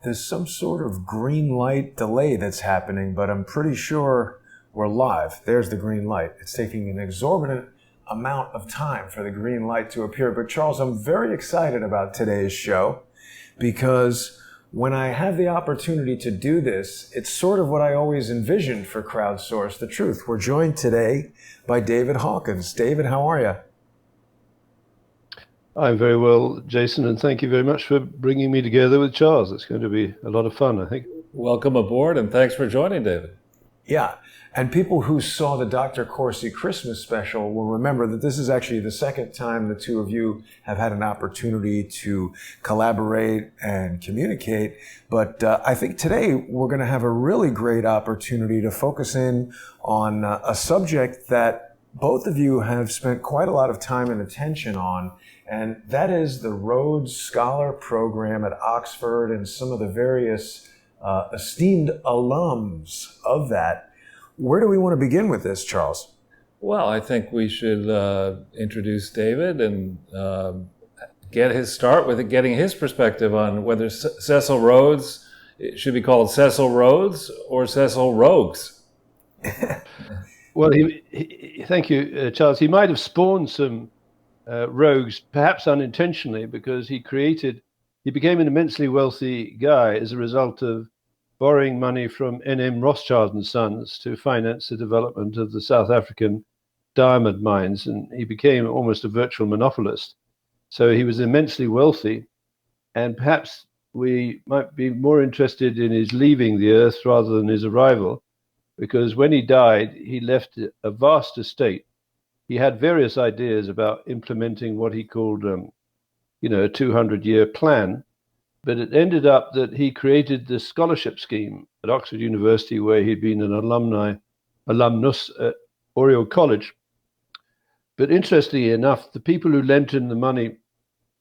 there's some sort of green light delay that's happening, but I'm pretty sure we're live. There's the green light. It's taking an exorbitant amount of time for the green light to appear. But Charles, I'm very excited about today's show because when I have the opportunity to do this, it's sort of what I always envisioned for Crowdsource the Truth. We're joined today by David Hawkins. David, how are you? I'm very well, Jason, and thank you very much for bringing me together with Charles. It's going to be a lot of fun, I think. Welcome aboard, and thanks for joining, David. Yeah, and people who saw the Dr. Corsi Christmas special will remember that this is actually the second time the two of you have had an opportunity to collaborate and communicate. But I think today we're going to have a really great opportunity to focus in on a subject that both of you have spent quite a lot of time and attention on, and that is the Rhodes Scholar program at Oxford and some of the various esteemed alums of that. Where do we want to begin with this, Charles? Well, I think we should introduce David and get his start with getting his perspective on whether Cecil Rhodes should be called Cecil Rhodes or Cecil Rogues. Well, thank you, Charles. He might have spawned some rogues, perhaps unintentionally, because he became an immensely wealthy guy as a result of borrowing money from N.M. Rothschild and Sons to finance the development of the South African diamond mines, and he became almost a virtual monopolist. So he was immensely wealthy, and perhaps we might be more interested in his leaving the earth rather than his arrival, because when he died, he left a vast estate. He had various ideas about implementing what he called, a 200-year plan. But it ended up that he created this scholarship scheme at Oxford University, where he'd been an alumnus at Oriel College. But interestingly enough, the people who lent him the money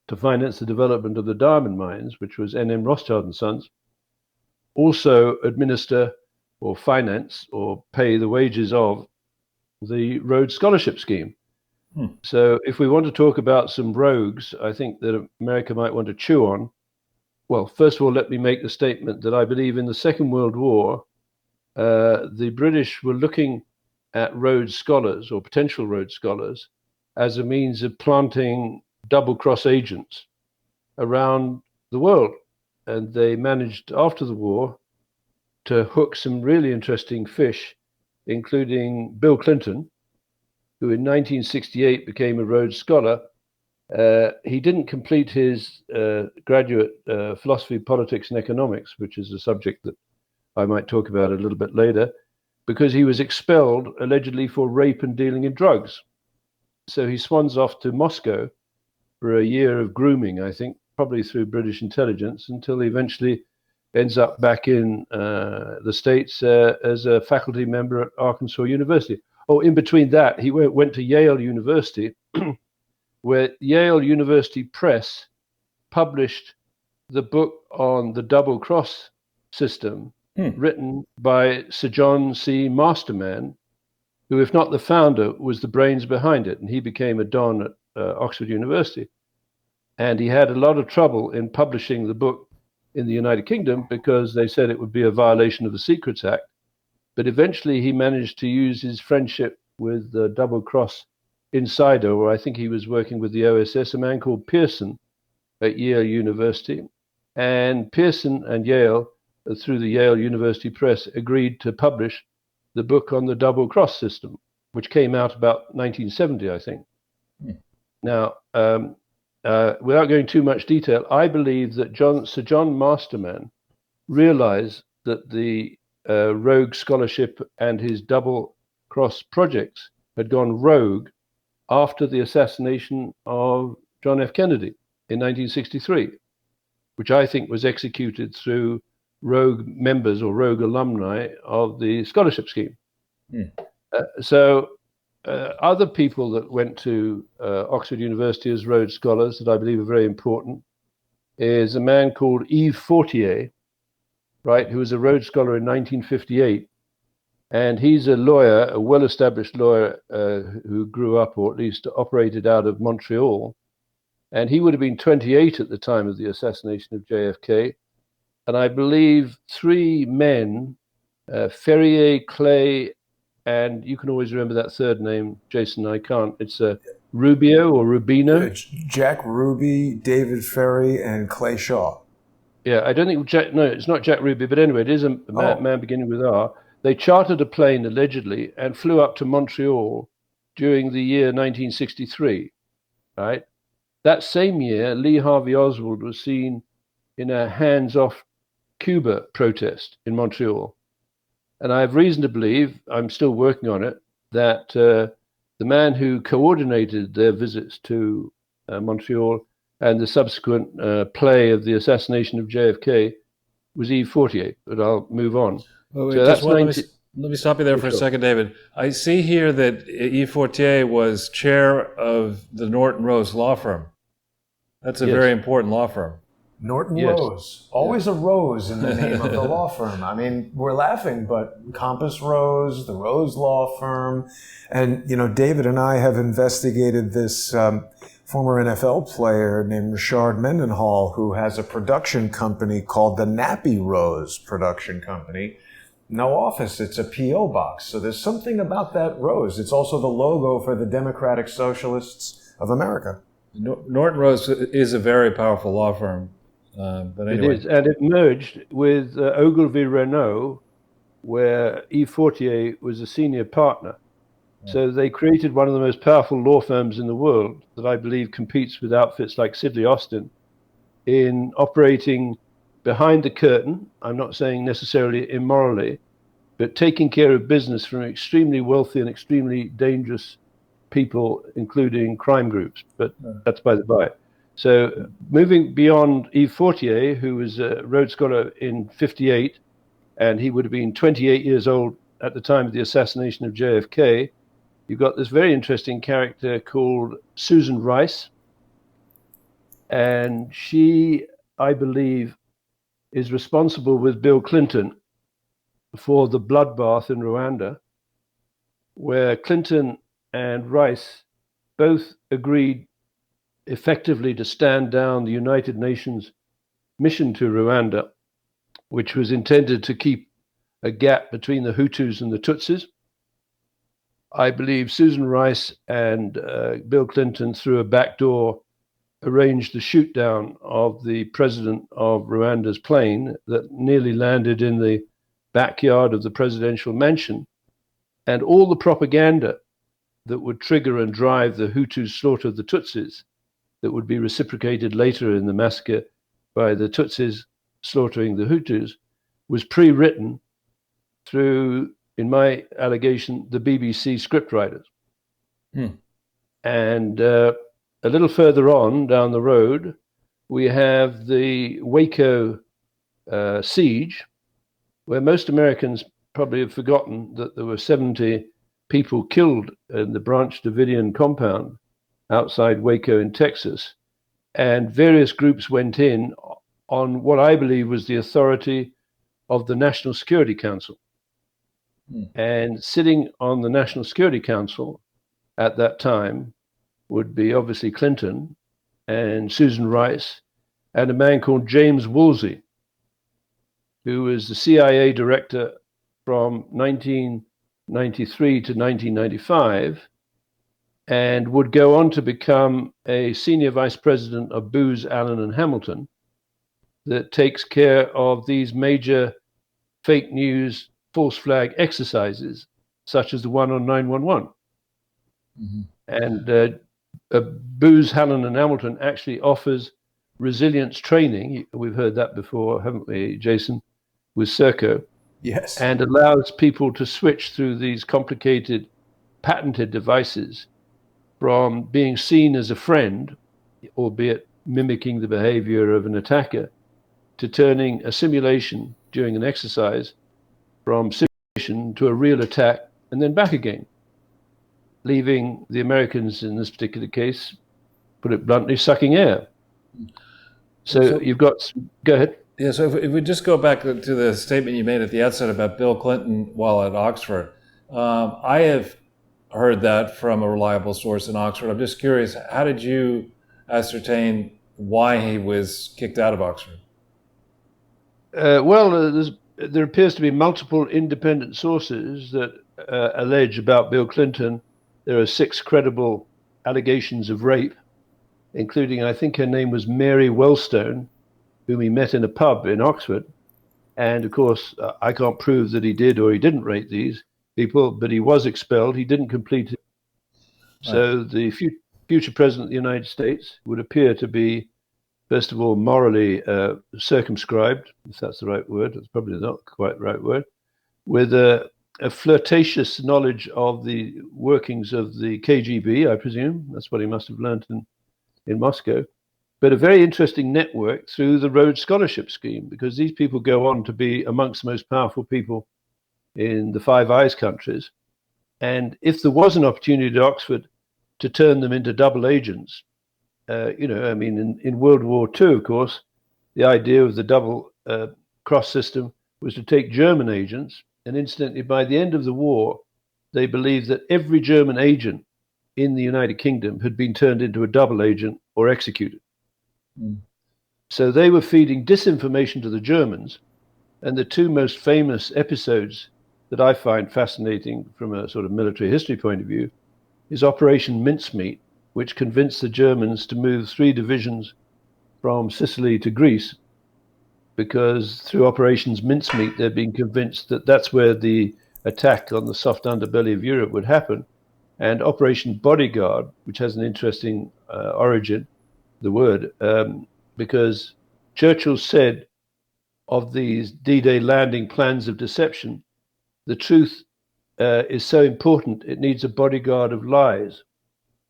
to finance the development of the diamond mines, which was N.M. Rothschild and Sons, also administer or finance or pay the wages of the Rhodes Scholarship Scheme. So if we want to talk about some rogues, I think that America might want to chew on. Well, first of all, let me make the statement that I believe in the Second World War, the British were looking at Rhodes Scholars or potential Rhodes Scholars as a means of planting double-cross agents around the world. And they managed, after the war, to hook some really interesting fish, including Bill Clinton, who in 1968 became a Rhodes Scholar. He didn't complete his graduate philosophy, politics, and economics, which is a subject that I might talk about a little bit later, because he was expelled allegedly for rape and dealing in drugs. So he swans off to Moscow for a year of grooming, I think, probably through British intelligence, until he eventually ends up back in the States as a faculty member at Arkansas University. Oh, in between that, he went to Yale University, where Yale University Press published the book on the double cross system, written by Sir John C. Masterman, who, if not the founder, was the brains behind it. And he became a don at Oxford University. And he had a lot of trouble in publishing the book in the United Kingdom because they said it would be a violation of the Secrets Act. But eventually he managed to use his friendship with the double cross insider, or I think he was working with the OSS, a man called Pearson at Yale University. And Pearson and Yale, through the Yale University Press, agreed to publish the book on the double cross system, which came out about 1970, I think. Now, without going too much detail, I believe that Sir John Masterman realized that the Rogue Scholarship and his double cross projects had gone rogue after the assassination of John F. Kennedy in 1963, which I think was executed through rogue members or rogue alumni of the scholarship scheme. So other people that went to Oxford University as Rhodes Scholars that I believe are very important is a man called Yves Fortier, right, who was a Rhodes Scholar in 1958. And he's a lawyer, a well-established lawyer who grew up, or at least operated out of Montreal. And he would have been 28 at the time of the assassination of JFK. and I believe three men, Ferrier, Clay, and you can always remember that third name, Jason. I can't. It's Rubio or Rubino. Jack Ruby, David Ferry, and Clay Shaw. Yeah, I don't think Jack. No, it's not Jack Ruby, but anyway, it is a man beginning with R. They chartered a plane allegedly and flew up to Montreal during the year 1963. Right, that same year, Lee Harvey Oswald was seen in a hands-off Cuba protest in Montreal. And I have reason to believe, I'm still working on it, that the man who coordinated their visits to Montreal and the subsequent play of the assassination of JFK was E48. But I'll move on. Wait, so that's let me stop you there for a second, David. I see here that E48 was chair of the Norton Rose law firm. That's a very important law firm. Norton Rose. Always a Rose in the name of the law firm. I mean, we're laughing, but Compass Rose, the Rose Law Firm. And, you know, David and I have investigated this former NFL player named Richard Mendenhall, who has a production company called the Nappy Rose Production Company. No office, it's a P.O. box. So there's something about that rose. It's also the logo for the Democratic Socialists of America. Norton Rose is a very powerful law firm. But anyway. It is, and it merged with Ogilvy Renault, where E48 was a senior partner. Yeah. So they created one of the most powerful law firms in the world that I believe competes with outfits like Sidley Austin in operating behind the curtain. I'm not saying necessarily immorally, but taking care of business from extremely wealthy and extremely dangerous people, including crime groups. But that's by the by. So moving beyond Yves Fortier, who was a Rhodes Scholar in 58, and he would have been 28 years old at the time of the assassination of JFK, you've got this very interesting character called Susan Rice. And she, I believe, is responsible with Bill Clinton for the bloodbath in Rwanda, where Clinton and Rice both agreed effectively to stand down the United Nations mission to Rwanda, which was intended to keep a gap between the Hutus and the Tutsis. I believe Susan Rice and Bill Clinton, through a back door, arranged the shoot down of the president of Rwanda's plane that nearly landed in the backyard of the presidential mansion, and all the propaganda that would trigger and drive the Hutus' slaughter of the Tutsis, that would be reciprocated later in the massacre by the Tutsis slaughtering the Hutus, was pre-written through, in my allegation, the BBC scriptwriters. And a little further on down the road, we have the Waco siege, where most Americans probably have forgotten that there were 70 people killed in the Branch Davidian compound outside Waco in Texas, and various groups went in on what I believe was the authority of the National Security Council. And sitting on the National Security Council at that time would be obviously Clinton and Susan Rice and a man called James Woolsey, who was the CIA director from 1993 to 1995, and would go on to become a senior vice president of Booz Allen and Hamilton, that takes care of these major fake news, false flag exercises, such as the one on 911. And Booz Allen and Hamilton actually offers resilience training. We've heard that before, haven't we, Jason, with Serco? Yes. And allows people to switch through these complicated, patented devices from being seen as a friend, albeit mimicking the behavior of an attacker, to turning a simulation during an exercise from simulation to a real attack and then back again, leaving the Americans in this particular case, put it bluntly, sucking air. So you've got, go ahead. Yeah, so if we just go back to the statement you made at the outset about Bill Clinton while at Oxford, I have heard that from a reliable source in Oxford. I'm just curious, how did you ascertain why he was kicked out of Oxford? There appears to be multiple independent sources that allege about Bill Clinton. There are 6 credible allegations of rape, including, I think her name was Mary Wellstone, whom he met in a pub in Oxford. And of course, I can't prove that he did or he didn't rape these people, but he was expelled. He didn't complete it. Right. So the future president of the United States would appear to be, first of all, morally circumscribed, if that's the right word. It's probably not quite the right word, with a flirtatious knowledge of the workings of the KGB, I presume. That's what he must have learned in Moscow. But a very interesting network through the Rhodes Scholarship Scheme, because these people go on to be amongst the most powerful people in the Five Eyes countries. And if there was an opportunity at Oxford to turn them into double agents, in World War II, of course, the idea of the double cross system was to take German agents, and incidentally, by the end of the war, they believed that every German agent in the United Kingdom had been turned into a double agent or executed. Mm. So they were feeding disinformation to the Germans, and the 2 most famous episodes that I find fascinating from a sort of military history point of view is Operation Mincemeat, which convinced the Germans to move 3 divisions from Sicily to Greece, because through Operations Mincemeat, they'd been convinced that that's where the attack on the soft underbelly of Europe would happen. And Operation Bodyguard, which has an interesting origin, the word, because Churchill said of these D-Day landing plans of deception, the truth is so important, it needs a bodyguard of lies.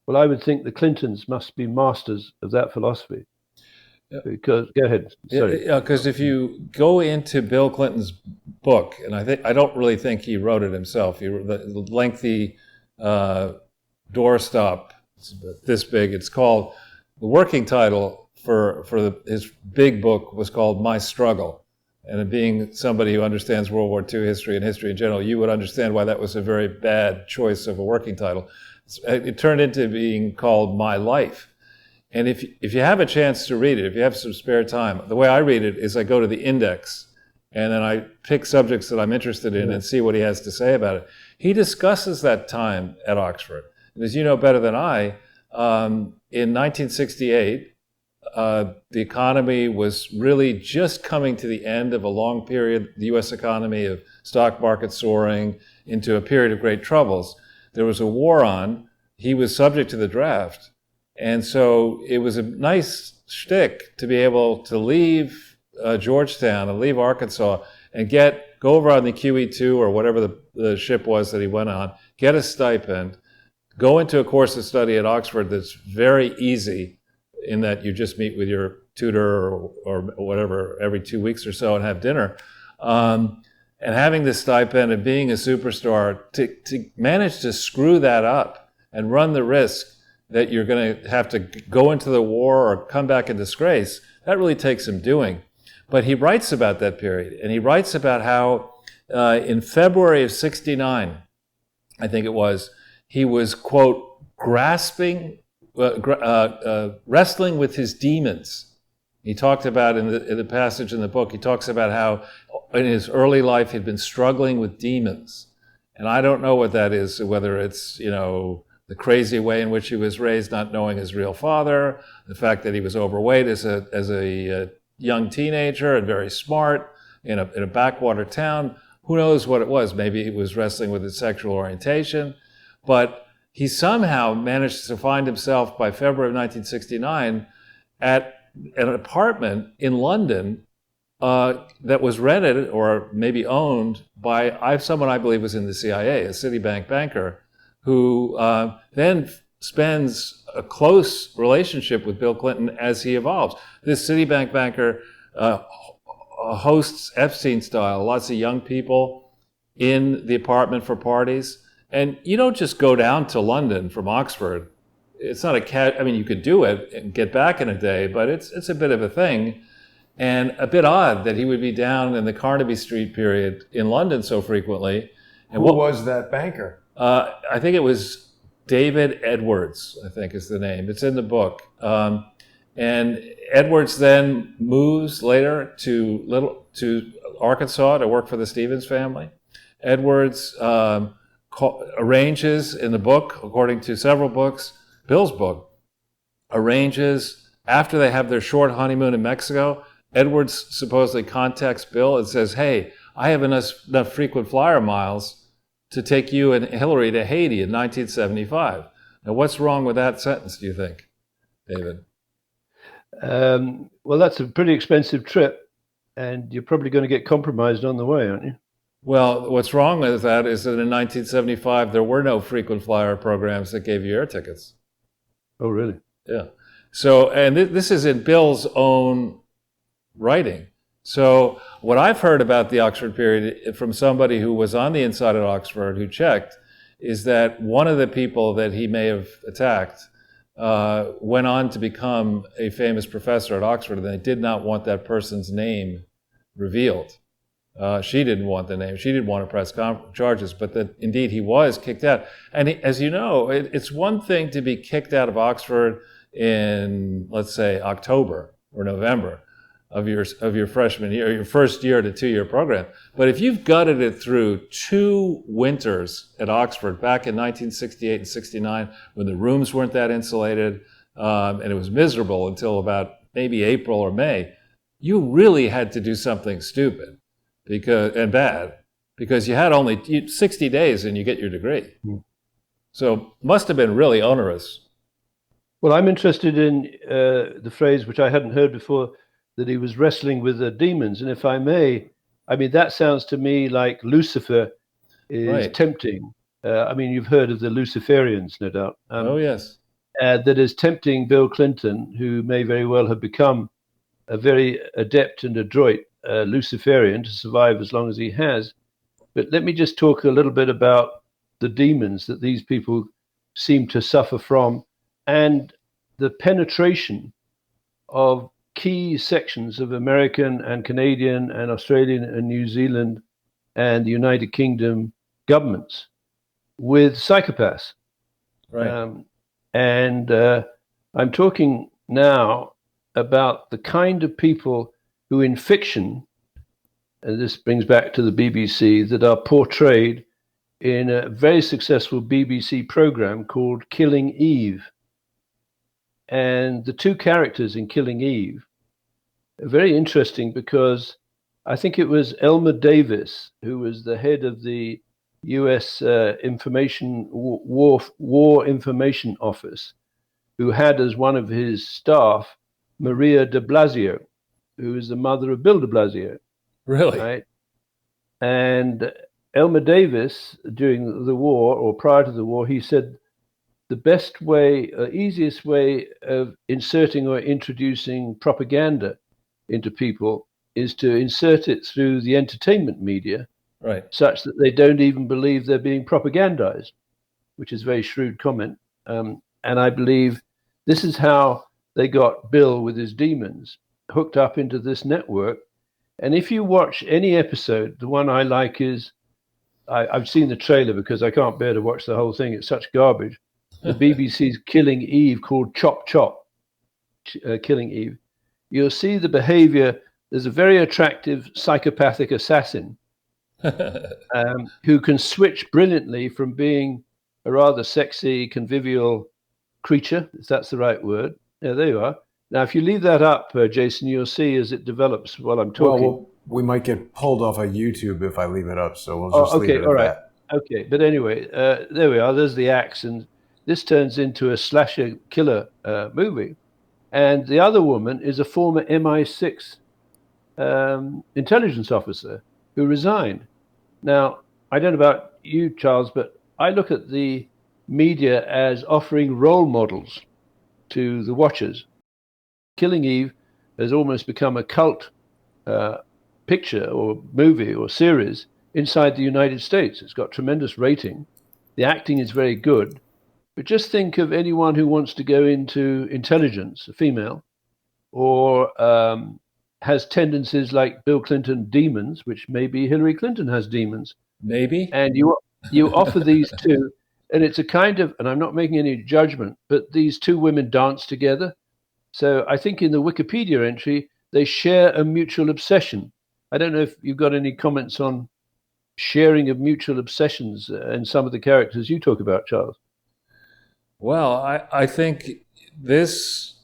Well, I would think the Clintons must be masters of that philosophy. Yeah. Because, go ahead. Sorry. Yeah, because if you go into Bill Clinton's book, and I don't really think he wrote it himself. The lengthy doorstop, it's this big. It's called, the working title for his big book was called My Struggle. And being somebody who understands World War II history and history in general, you would understand why that was a very bad choice of a working title. It turned into being called My Life. And if you have a chance to read it, if you have some spare time, the way I read it is I go to the index and then I pick subjects that I'm interested in and see what he has to say about it. He discusses that time at Oxford. And as you know better than I, in 1968, the economy was really just coming to the end of a long period, the U.S. economy, of stock market soaring into a period of great troubles. There was a war on. He was subject to the draft. And so it was a nice shtick to be able to leave Georgetown and leave Arkansas and go over on the QE2 or whatever the ship was that he went on, get a stipend, go into a course of study at Oxford that's very easy in that you just meet with your tutor or whatever every 2 weeks or so and have dinner. And having this stipend and being a superstar, to manage to screw that up and run the risk that you're going to have to go into the war or come back in disgrace, that really takes some doing. But he writes about that period, and he writes about how in February of '69, I think it was, he was, quote, wrestling with his demons. He talked about in the passage in the book, he talks about how in his early life he'd been struggling with demons. And I don't know what that is, whether it's, the crazy way in which he was raised, not knowing his real father, the fact that he was overweight as a young teenager and very smart in a backwater town. Who knows what it was? Maybe he was wrestling with his sexual orientation. But he somehow managed to find himself by February of 1969 at an apartment in London that was rented or maybe owned by someone I believe was in the CIA, a Citibank banker, who then spends a close relationship with Bill Clinton as he evolves. This Citibank banker hosts Epstein-style, lots of young people in the apartment for parties. And you don't just go down to London from Oxford. It's not you could do it and get back in a day, but it's a bit of a thing. And a bit odd that he would be down in the Carnaby Street period in London so frequently. And Who was that banker? I think it was David Edwards, I think is the name. It's in the book. And Edwards then moves later to Arkansas to work for the Stevens family. Edwards arranges in the book, according to several books, Bill's book, arranges after they have their short honeymoon in Mexico. Edwards supposedly contacts Bill and says, "Hey, I have enough frequent flyer miles to take you and Hillary to Haiti in 1975. Now, what's wrong with that sentence, do you think, David? Well, that's a pretty expensive trip, and you're probably going to get compromised on the way, aren't you? Well, what's wrong with that is that in 1975, there were no frequent flyer programs that gave you air tickets. Oh, really? Yeah. So, and this is in Bill's own writing. So what I've heard about the Oxford period from somebody who was on the inside at Oxford who checked is that one of the people that he may have attacked went on to become a famous professor at Oxford, and they did not want that person's name revealed. She didn't want the name. She didn't want to press charges, but that indeed he was kicked out. And as you know, it's one thing to be kicked out of Oxford in, let's say, October or November of your freshman year, your first year to 2-year program. But if you've gutted it through 2 winters at Oxford back in 1968 and 69, when the rooms weren't that insulated, and it was miserable until about maybe April or May, you really had to do something stupid and bad, because you had only 60 days and you get your degree. So must have been really onerous. Well, I'm interested in the phrase, which I hadn't heard before, that he was wrestling with the demons. And if I may, I mean, that sounds to me like Lucifer is tempting. I mean, you've heard of the Luciferians, no doubt. Oh, yes. That is tempting Bill Clinton, who may very well have become a very adept and adroit Luciferian to survive as long as he has. But let me just talk a little bit about the demons that these people seem to suffer from, and the penetration of key sections of American and Canadian and Australian and New Zealand and the United Kingdom governments with psychopaths. Right. And I'm talking now about the kind of people who in fiction, and this brings back to the BBC, that are portrayed in a very successful BBC program called Killing Eve. And the 2 characters in Killing Eve are very interesting, because I think it was Elmer Davis, who was the head of the U.S. War Information Office, who had as one of his staff Maria de Blasio, who is the mother of Bill de Blasio. Really? Right? And Elmer Davis, during the war or prior to the war, he said the best way, easiest way of inserting or introducing propaganda into people is to insert it through the entertainment media, right, such that they don't even believe they're being propagandized, which is a very shrewd comment. And I believe this is how they got Bill with his demons hooked up into this network. And if you watch any episode, the one I like is, I've seen the trailer because I can't bear to watch the whole thing. It's such garbage. The BBC's Killing Eve, called Chop Chop, Killing Eve. You'll see the behavior. There's a very attractive psychopathic assassin who can switch brilliantly from being a rather sexy, convivial creature, if that's the right word. Yeah, there you are. Now, if you leave that up, Jason, you'll see as it develops while I'm talking. Well, we might get pulled off of YouTube if I leave it up, so we'll just leave it at that. Okay, but anyway, there we are. There's the axe, and this turns into a slasher killer movie. And the other woman is a former MI6 intelligence officer who resigned. Now, I don't know about you, Charles, but I look at the media as offering role models to the watchers. Killing Eve has almost become a cult picture or movie or series inside the United States. It's got tremendous rating. The acting is very good. But just think of anyone who wants to go into intelligence, a female, or has tendencies like Bill Clinton demons, which maybe Hillary Clinton has demons. Maybe. And you offer these 2, and it's a kind of, and I'm not making any judgment, but these 2 women dance together. So I think in the Wikipedia entry, they share a mutual obsession. I don't know if you've got any comments on sharing of mutual obsessions and some of the characters you talk about, Charles. Well, I think this,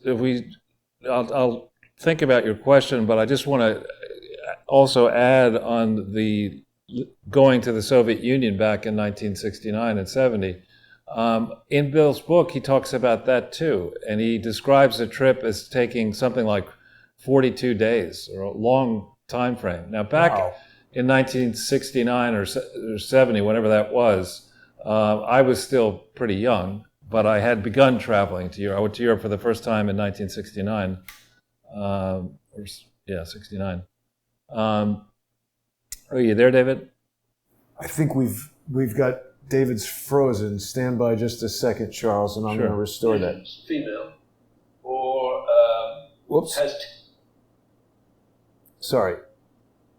I'll think about your question, but I just want to also add on the going to the Soviet Union back in 1969 and 70. In Bill's book, he talks about that too, and he describes the trip as taking something like 42 days, or a long time frame. Now, back in 1969 or 70, whenever that was, I was still pretty young, but I had begun traveling to Europe. I went to Europe for the first time in 1969. 69. Are you there, David? I think we've got David's frozen. Stand by just a second, Charles, and I'm going to restore that. Female or whoops. Sorry,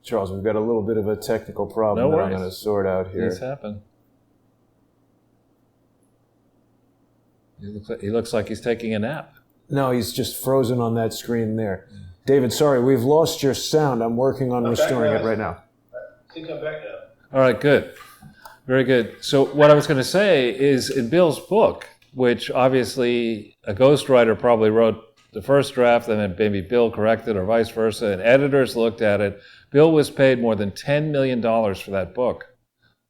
Charles. We've got a little bit of a technical problem that I'm going to sort out here. These happen. He looks like he's taking a nap. No, he's just frozen on that screen there. David, sorry, we've lost your sound. I'm working on restoring it right now. I think I'm back now. All right, good. Very good. So what I was going to say is in Bill's book, which obviously a ghostwriter probably wrote the first draft and then maybe Bill corrected or vice versa, and editors looked at it. Bill was paid more than $10 million for that book.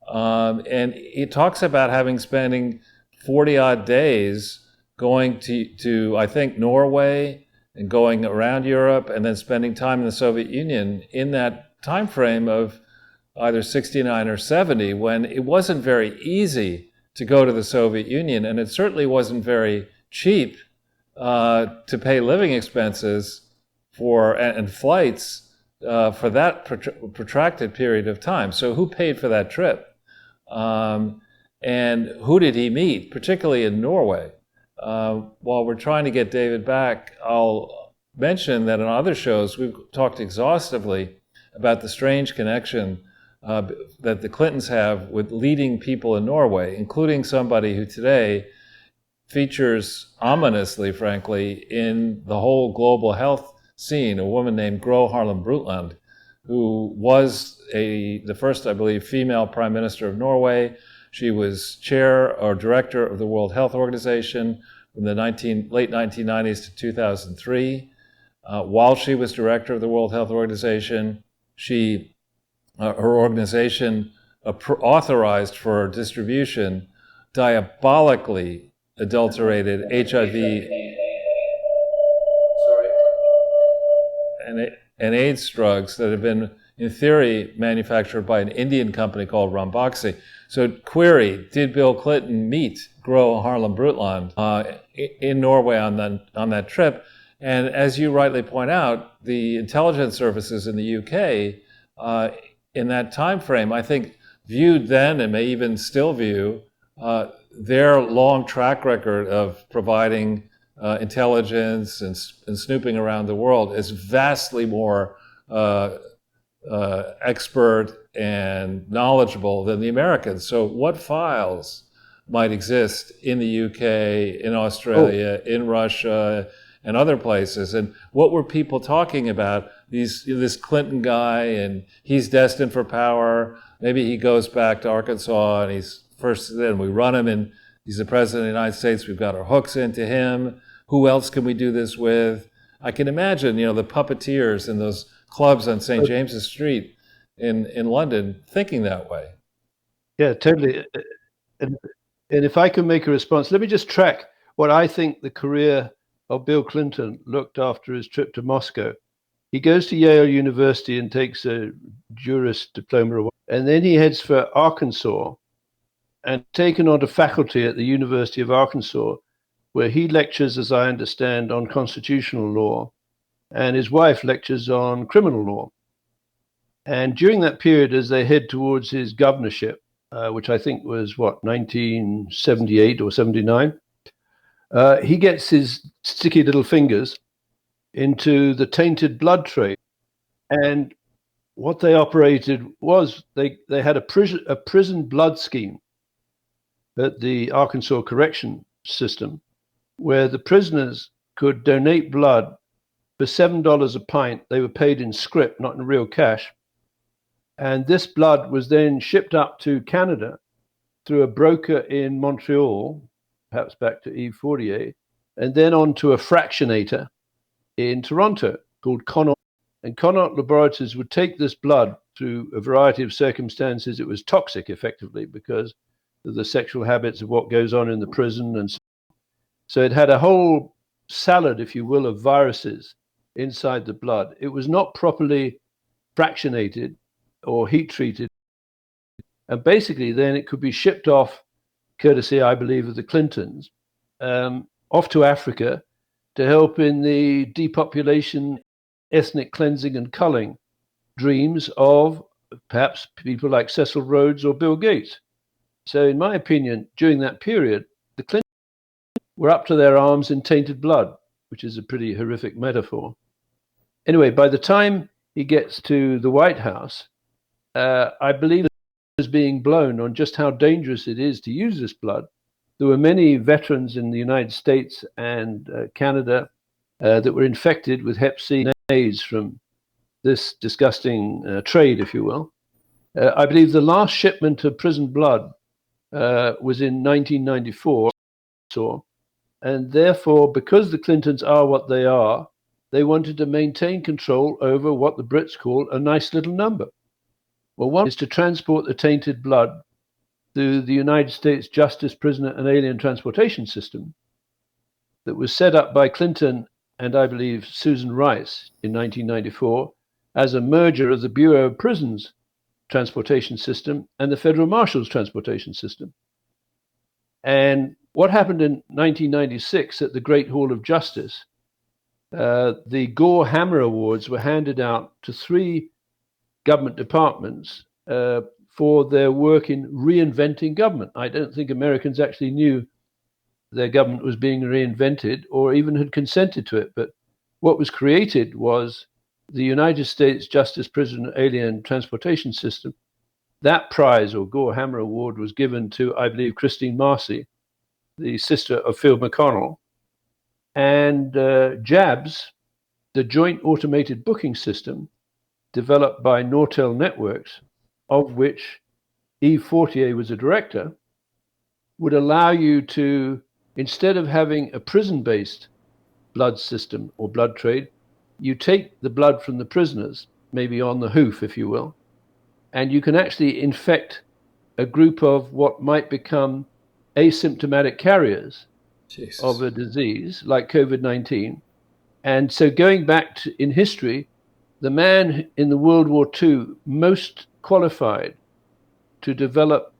And he talks about spending 40-odd days going to, I think, Norway and going around Europe and then spending time in the Soviet Union in that time frame of either 69 or 70, when it wasn't very easy to go to the Soviet Union, and it certainly wasn't very cheap to pay living expenses and flights for that protracted period of time. So who paid for that trip? And who did he meet, particularly in Norway? While we're trying to get David back, I'll mention that on other shows we've talked exhaustively about the strange connection that the Clintons have with leading people in Norway, including somebody who today features ominously, frankly, in the whole global health scene, a woman named Gro Harlem Brundtland, who was the first, I believe, female prime minister of Norway. She was chair or director of the World Health Organization from the late 1990s to 2003. While she was director of the World Health Organization, her organization authorized for distribution diabolically adulterated HIV and AIDS drugs that had been, in theory, manufactured by an Indian company called Ranbaxy. So, query: did Bill Clinton meet Gro Harlem Brundtland in Norway on that trip? And as you rightly point out, the intelligence services in the UK in that time frame, I think, viewed then and may even still view their long track record of providing intelligence and snooping around the world as vastly more expert and knowledgeable than the Americans. So what files might exist in the UK, in Australia, in Russia, and other places? And what were people talking about? This Clinton guy, and he's destined for power. Maybe he goes back to Arkansas and then we run him and he's the president of the United States. We've got our hooks into him. Who else can we do this with? I can imagine, the puppeteers in those clubs on St. James's Street in London thinking that way. Yeah, totally. And if I can make a response, let me just track what I think the career of Bill Clinton looked after his trip to Moscow. He goes to Yale University and takes a Juris Diploma, and then he heads for Arkansas and taken on to faculty at the University of Arkansas, where he lectures, as I understand, on constitutional law, and his wife lectures on criminal law. And during that period, as they head towards his governorship, which I think was, 1978 or 79, he gets his sticky little fingers into the tainted blood trade. And what they operated was they had a prison blood scheme at the Arkansas Correction System, where the prisoners could donate blood for $7 a pint. They were paid in scrip, not in real cash. And this blood was then shipped up to Canada through a broker in Montreal, perhaps back to Yves Fortier, and then on to a fractionator in Toronto called Connaught. And Connaught Laboratories would take this blood through a variety of circumstances. It was toxic, effectively, because of the sexual habits of what goes on in the prison. And so it had a whole salad, if you will, of viruses inside the blood. It was not properly fractionated or heat treated. And basically, then it could be shipped off, courtesy, I believe, of the Clintons, off to Africa to help in the depopulation, ethnic cleansing and culling dreams of perhaps people like Cecil Rhodes or Bill Gates. So in my opinion, during that period, the Clintons were up to their arms in tainted blood, which is a pretty horrific metaphor. Anyway, by the time he gets to the White House, I believe it was being blown on just how dangerous it is to use this blood. There were many veterans in the United States and Canada that were infected with Hep C and AIDS from this disgusting trade, if you will. I believe the last shipment of prison blood was in 1994, and therefore, because the Clintons are what they are, they wanted to maintain control over what the Brits call a nice little number. Well, one is to transport the tainted blood through the United States Justice, Prisoner, and Alien Transportation System that was set up by Clinton and, I believe, Susan Rice in 1994 as a merger of the Bureau of Prisons transportation system and the Federal Marshal's transportation system. And what happened in 1996 at the Great Hall of Justice, the Gore Hammer Awards were handed out to 3 government departments for their work in reinventing government. I don't think Americans actually knew their government was being reinvented or even had consented to it. But what was created was the United States Justice, Prison, Alien Transportation System. That prize, or Gore Hammer Award, was given to, I believe, Christine Marcy, the sister of Phil McConnell. And JABS, the Joint Automated Booking System, developed by Nortel Networks, of which Yves Fortier was a director, would allow you to, instead of having a prison-based blood system or blood trade, you take the blood from the prisoners, maybe on the hoof, if you will, and you can actually infect a group of what might become asymptomatic carriers of a disease like COVID-19. And so going back to, in history, the man in the World War II most qualified to develop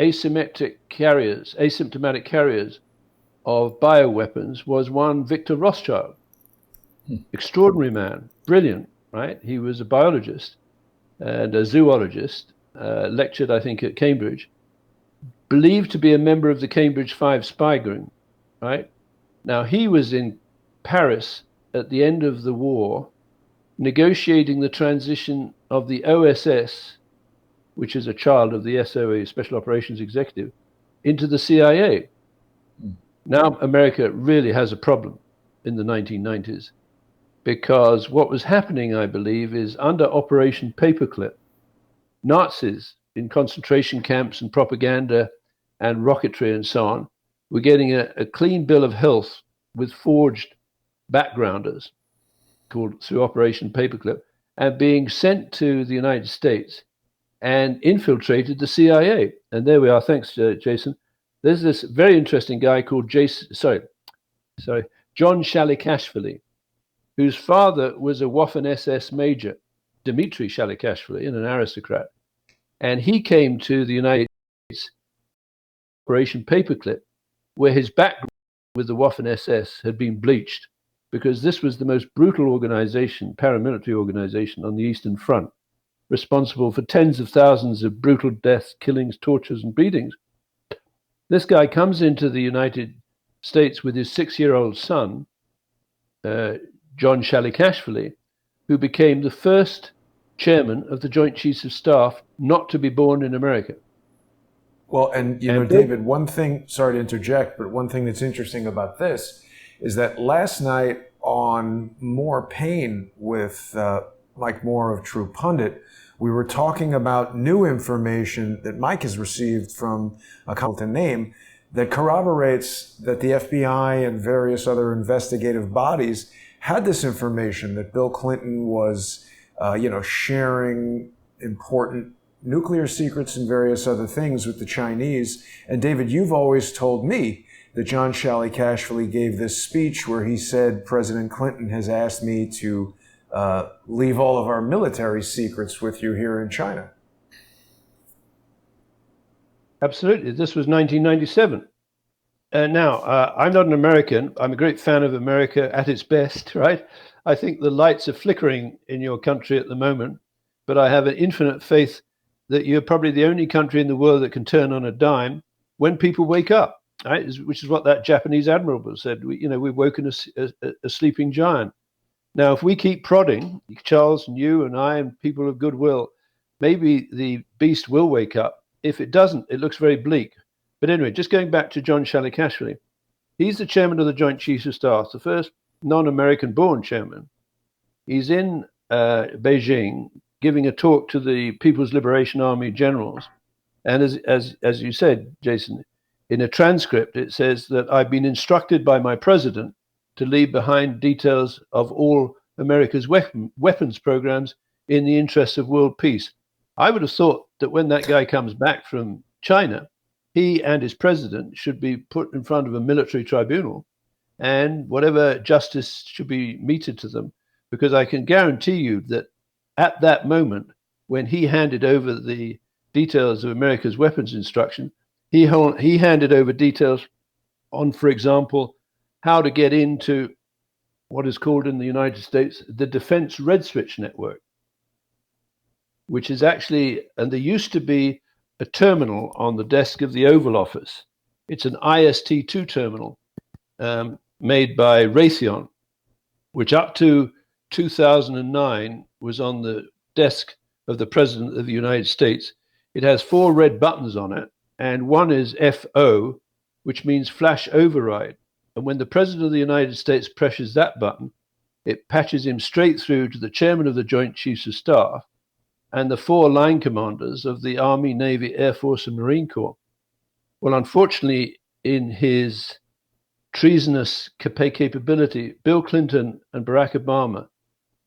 asymptomatic carriers of bioweapons was one Victor Rothschild. Extraordinary man, brilliant, right? He was a biologist and a zoologist, lectured, I think, at Cambridge, believed to be a member of the Cambridge 5 spy ring, right? Now, he was in Paris at the end of the war, negotiating the transition of the OSS, which is a child of the SOE, Special Operations Executive, into the CIA. Now, America really has a problem in the 1990s. Because what was happening, I believe, is under Operation Paperclip, Nazis in concentration camps and propaganda and rocketry and so on were getting a clean bill of health with forged backgrounders called through Operation Paperclip and being sent to the United States and infiltrated the CIA. And there we are. Thanks, Jason. There's this very interesting guy called John Shalikashvili, whose father was a Waffen-SS major, Dmitry Shalikashvili, and an aristocrat. And he came to the United States, Operation Paperclip, where his background with the Waffen-SS had been bleached, because this was the most brutal organization, paramilitary organization on the Eastern Front, responsible for tens of thousands of brutal deaths, killings, tortures, and beatings. This guy comes into the United States with his 6-year-old son, John Shalikashvili, who became the first chairman of the Joint Chiefs of Staff not to be born in America. Well, and David, one thing, sorry to interject, but one thing that's interesting about this is that last night on More Pain with Mike Moore of True Pundit, we were talking about new information that Mike has received from a company name that corroborates that the FBI and various other investigative bodies had this information that Bill Clinton was, sharing important nuclear secrets and various other things with the Chinese. And David, you've always told me that John Shalikashvili gave this speech where he said, President Clinton has asked me to leave all of our military secrets with you here in China. Absolutely. This was 1997. Now, I'm not an American. I'm a great fan of America at its best, right? I think the lights are flickering in your country at the moment, but I have an infinite faith that you're probably the only country in the world that can turn on a dime when people wake up, right? Which is what that Japanese admiral said. We've woken a sleeping giant. Now, if we keep prodding, Charles and you and I and people of goodwill, maybe the beast will wake up. If it doesn't, it looks very bleak. But anyway, just going back to John Shalikashvili, he's the chairman of the Joint Chiefs of Staff, the first non-American born chairman. He's in Beijing giving a talk to the People's Liberation Army generals. And as you said, Jason, in a transcript, it says that I've been instructed by my president to leave behind details of all America's weapons programs in the interests of world peace. I would have thought that when that guy comes back from China, he and his president should be put in front of a military tribunal and whatever justice should be meted to them, because I can guarantee you that at that moment, when he handed over the details of America's weapons instruction, he handed over details on, for example, how to get into what is called in the United States the Defense Red Switch Network, which is actually, and there used to be a terminal on the desk of the Oval Office. It's an IST-2 terminal made by Raytheon, which up to 2009 was on the desk of the President of the United States. It has 4 red buttons on it, and one is FO, which means flash override. And when the President of the United States presses that button, it patches him straight through to the Chairman of the Joint Chiefs of Staff and the 4 line commanders of the Army, Navy, Air Force, and Marine Corps. Well, unfortunately, in his treasonous capability, Bill Clinton and Barack Obama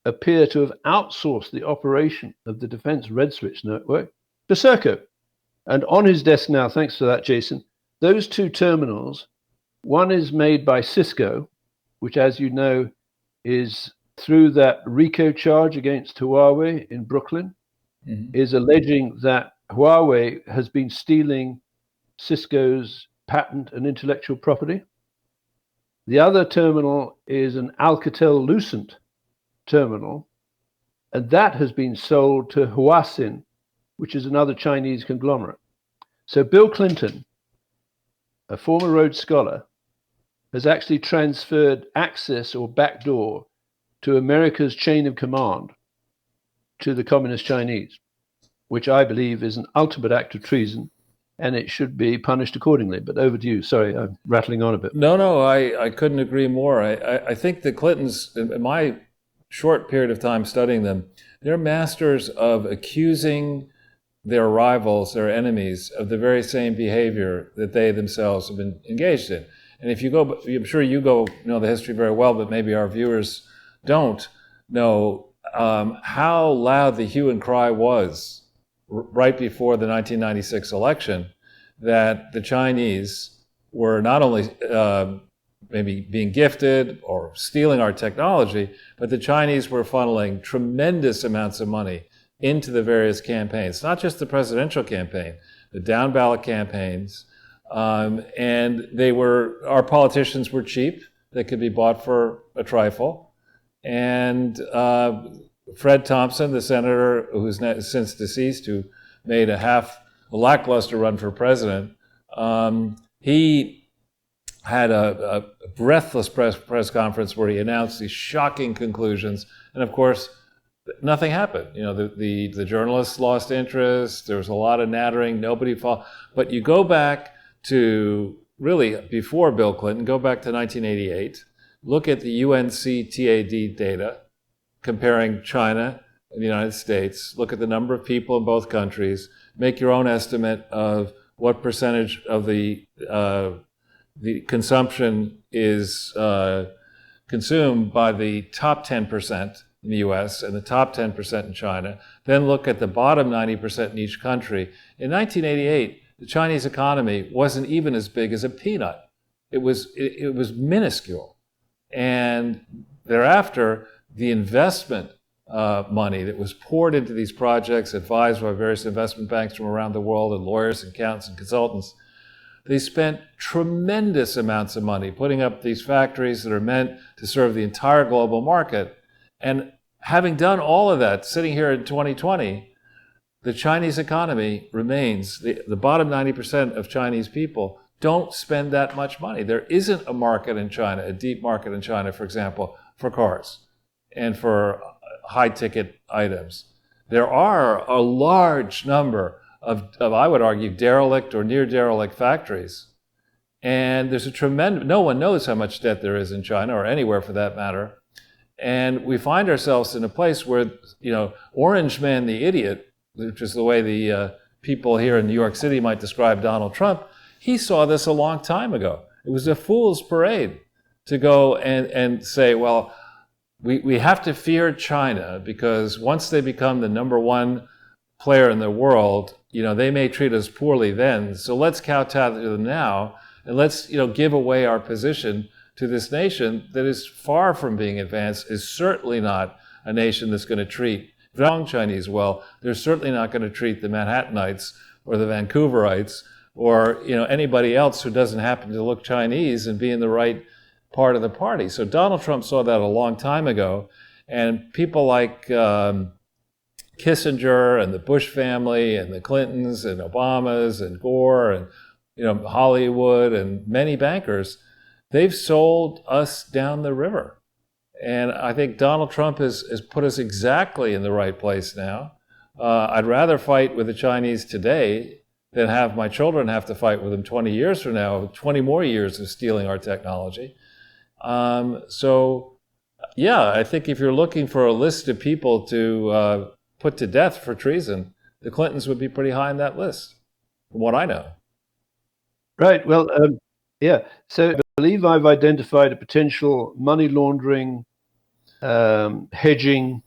appear to have outsourced the operation of the Defense Red Switch Network to Serco. And on his desk now, thanks to that, Jason, those 2 terminals, one is made by Cisco, which, as you know, is through that RICO charge against Huawei in Brooklyn, is alleging that Huawei has been stealing Cisco's patent and intellectual property. The other terminal is an Alcatel-Lucent terminal, and that has been sold to Huaxin, which is another Chinese conglomerate. So Bill Clinton, a former Rhodes Scholar, has actually transferred access or backdoor to America's chain of command to the Communist Chinese, which I believe is an ultimate act of treason, and it should be punished accordingly. But over to you. Sorry, I'm rattling on a bit. No, I couldn't agree more. I think the Clintons, in my short period of time studying them, they're masters of accusing their rivals, their enemies, of the very same behavior that they themselves have been engaged in. And if you go, I'm sure you know the history very well, but maybe our viewers don't know how loud the hue and cry was right before the 1996 election, that the Chinese were not only maybe being gifted or stealing our technology, but the Chinese were funneling tremendous amounts of money into the various campaigns, not just the presidential campaign, the down ballot campaigns. And our politicians were cheap. They could be bought for a trifle. And Fred Thompson, the senator who's since deceased, who made a lackluster run for president, he had a breathless press conference where he announced these shocking conclusions. And of course, nothing happened. The journalists lost interest. There was a lot of nattering. Nobody followed. But you go back to really before Bill Clinton, go back to 1988, look at the UNCTAD data comparing China and the United States, look at the number of people in both countries, make your own estimate of what percentage of the consumption is consumed by the top 10% in the US and the top 10% in China, then look at the bottom 90% in each country. In 1988, the Chinese economy wasn't even as big as a peanut. It was minuscule. And thereafter, the investment money that was poured into these projects, advised by various investment banks from around the world and lawyers and accountants and consultants, they spent tremendous amounts of money putting up these factories that are meant to serve the entire global market. And having done all of that, sitting here in 2020, the Chinese economy remains, the bottom 90% of Chinese people don't spend that much money. There isn't a market in China, a deep market in China, for example, for cars and for high-ticket items. There are a large number of, I would argue, derelict or near-derelict factories. And there's a tremendous, no one knows how much debt there is in China or anywhere for that matter. And we find ourselves in a place where, Orange Man the idiot, which is the way the people here in New York City might describe Donald Trump, he saw this a long time ago. It was a fool's parade to go and say, well, we have to fear China because once they become the number one player in the world, they may treat us poorly then. So let's kowtow to them now, and let's, give away our position to this nation that is far from being advanced, is certainly not a nation that's going to treat the Chinese well. They're certainly not going to treat the Manhattanites or the Vancouverites or, anybody else who doesn't happen to look Chinese and be in the right part of the party. So Donald Trump saw that a long time ago, and people like Kissinger and the Bush family and the Clintons and Obamas and Gore and Hollywood and many bankers, they've sold us down the river. And I think Donald Trump has put us exactly in the right place now. I'd rather fight with the Chinese today than have my children have to fight with them 20 years from now, 20 more years of stealing our technology. I think if you're looking for a list of people to put to death for treason, the Clintons would be pretty high on that list, from what I know. Right. Well, So I believe I've identified a potential money laundering, hedging,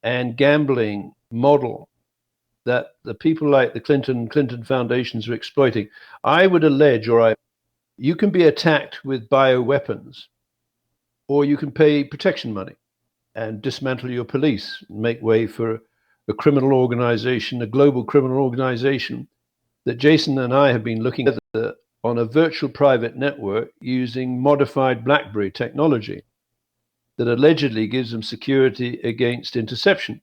and gambling model that the people like the Clinton foundations are exploiting. I would allege, you can be attacked with bioweapons, or you can pay protection money and dismantle your police, make way for a criminal organization, a global criminal organization that Jason and I have been looking at on a virtual private network using modified BlackBerry technology that allegedly gives them security against interception.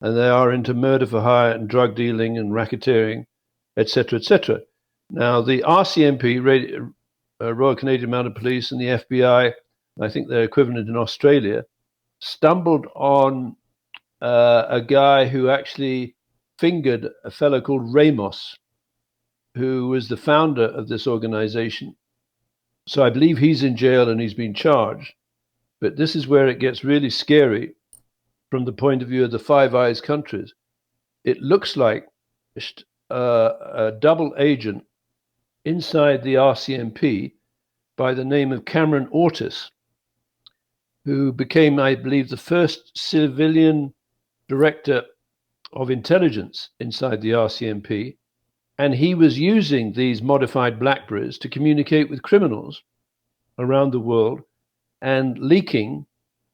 And they are into murder for hire and drug dealing and racketeering, etc., etc. Now, the RCMP, Royal Canadian Mounted Police, and the FBI, I think they're equivalent in Australia, stumbled on a guy who actually fingered a fellow called Ramos, who was the founder of this organization. So I believe he's in jail and he's been charged. But this is where it gets really scary from the point of view of the Five Eyes countries. It looks like a double agent inside the RCMP by the name of Cameron Ortis, who became, I believe, the first civilian director of intelligence inside the RCMP. And he was using these modified Blackberries to communicate with criminals around the world and leaking,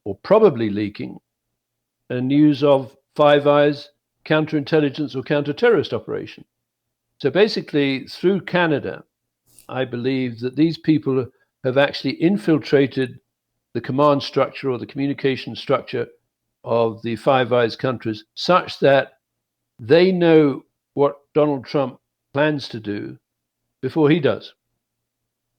or probably leaking, news of Five Eyes counterintelligence or counter-terrorist operation. So basically, through Canada, I believe that these people have actually infiltrated the command structure or the communication structure of the Five Eyes countries such that they know what Donald Trump plans to do before he does.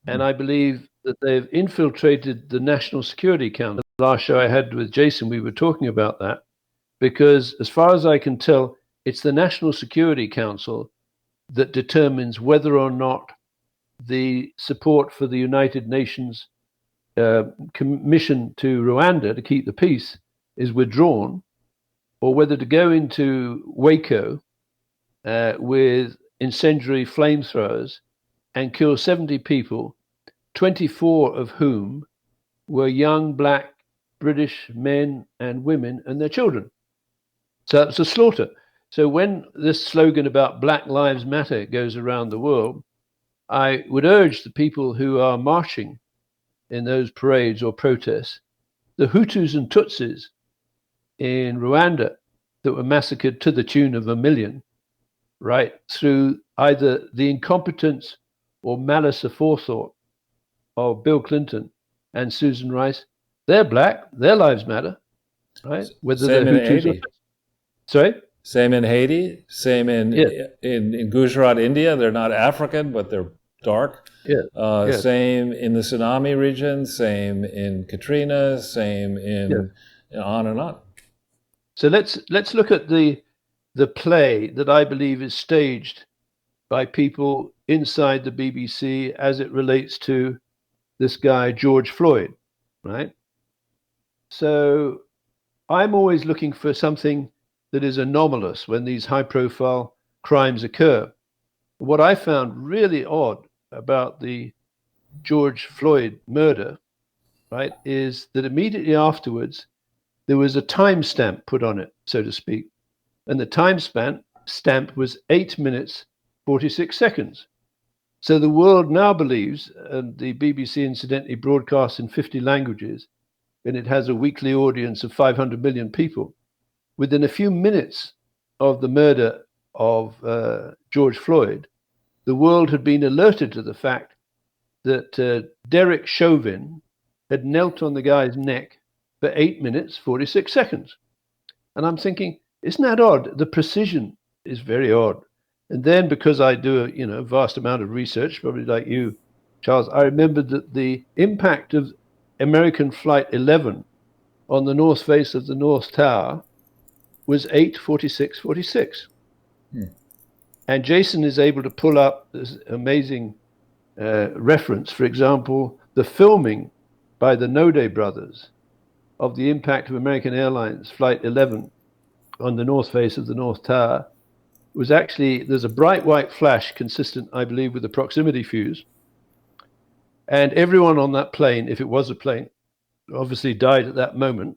And I believe that they've infiltrated the National Security Council. The last show I had with Jason, we were talking about that, because as far as I can tell, it's the National Security Council that determines whether or not the support for the United Nations mission to Rwanda to keep the peace is withdrawn, or whether to go into Waco with incendiary flamethrowers and kill 70 people, 24 of whom were young black British men and women and their children. So it's a slaughter. So when this slogan about Black Lives Matter goes around the world, I would urge the people who are marching in those parades or protests, the Hutus and Tutsis in Rwanda that were massacred to the tune of 1 million, right, through either the incompetence or malice aforethought of Bill Clinton and Susan Rice, they're black, their lives matter, right? Whether Same they're in Hutus Haiti. Sorry? Same in Haiti. Same in Gujarat, India. They're not African, but they're dark. Same in the tsunami region. Same in Katrina. Same in on and on. So let's look at the play that I believe is staged by people inside the BBC as it relates to this guy George Floyd, right? So I'm always looking for something that is anomalous when these high-profile crimes occur. What I found really odd about the George Floyd murder, right, is that immediately afterwards there was a timestamp put on it, so to speak, and the timestamp was 8 minutes 46 seconds. So the world now believes, and the BBC incidentally broadcasts in 50 languages, and it has a weekly audience of 500 million people. Within a few minutes of the murder of George Floyd, the world had been alerted to the fact that Derek Chauvin had knelt on the guy's neck for 8 minutes, 46 seconds. And I'm thinking, isn't that odd? The precision is very odd. And then because I do a vast amount of research, probably like you, Charles, I remembered that the impact of American Flight 11 on the north face of the North Tower was 8:46:46. And Jason is able to pull up this amazing reference, for example, the filming by the Node brothers of the impact of American Airlines Flight 11 on the north face of the North Tower was actually, there's a bright white flash consistent, I believe, with the proximity fuse. And everyone on that plane, if it was a plane, obviously died at that moment.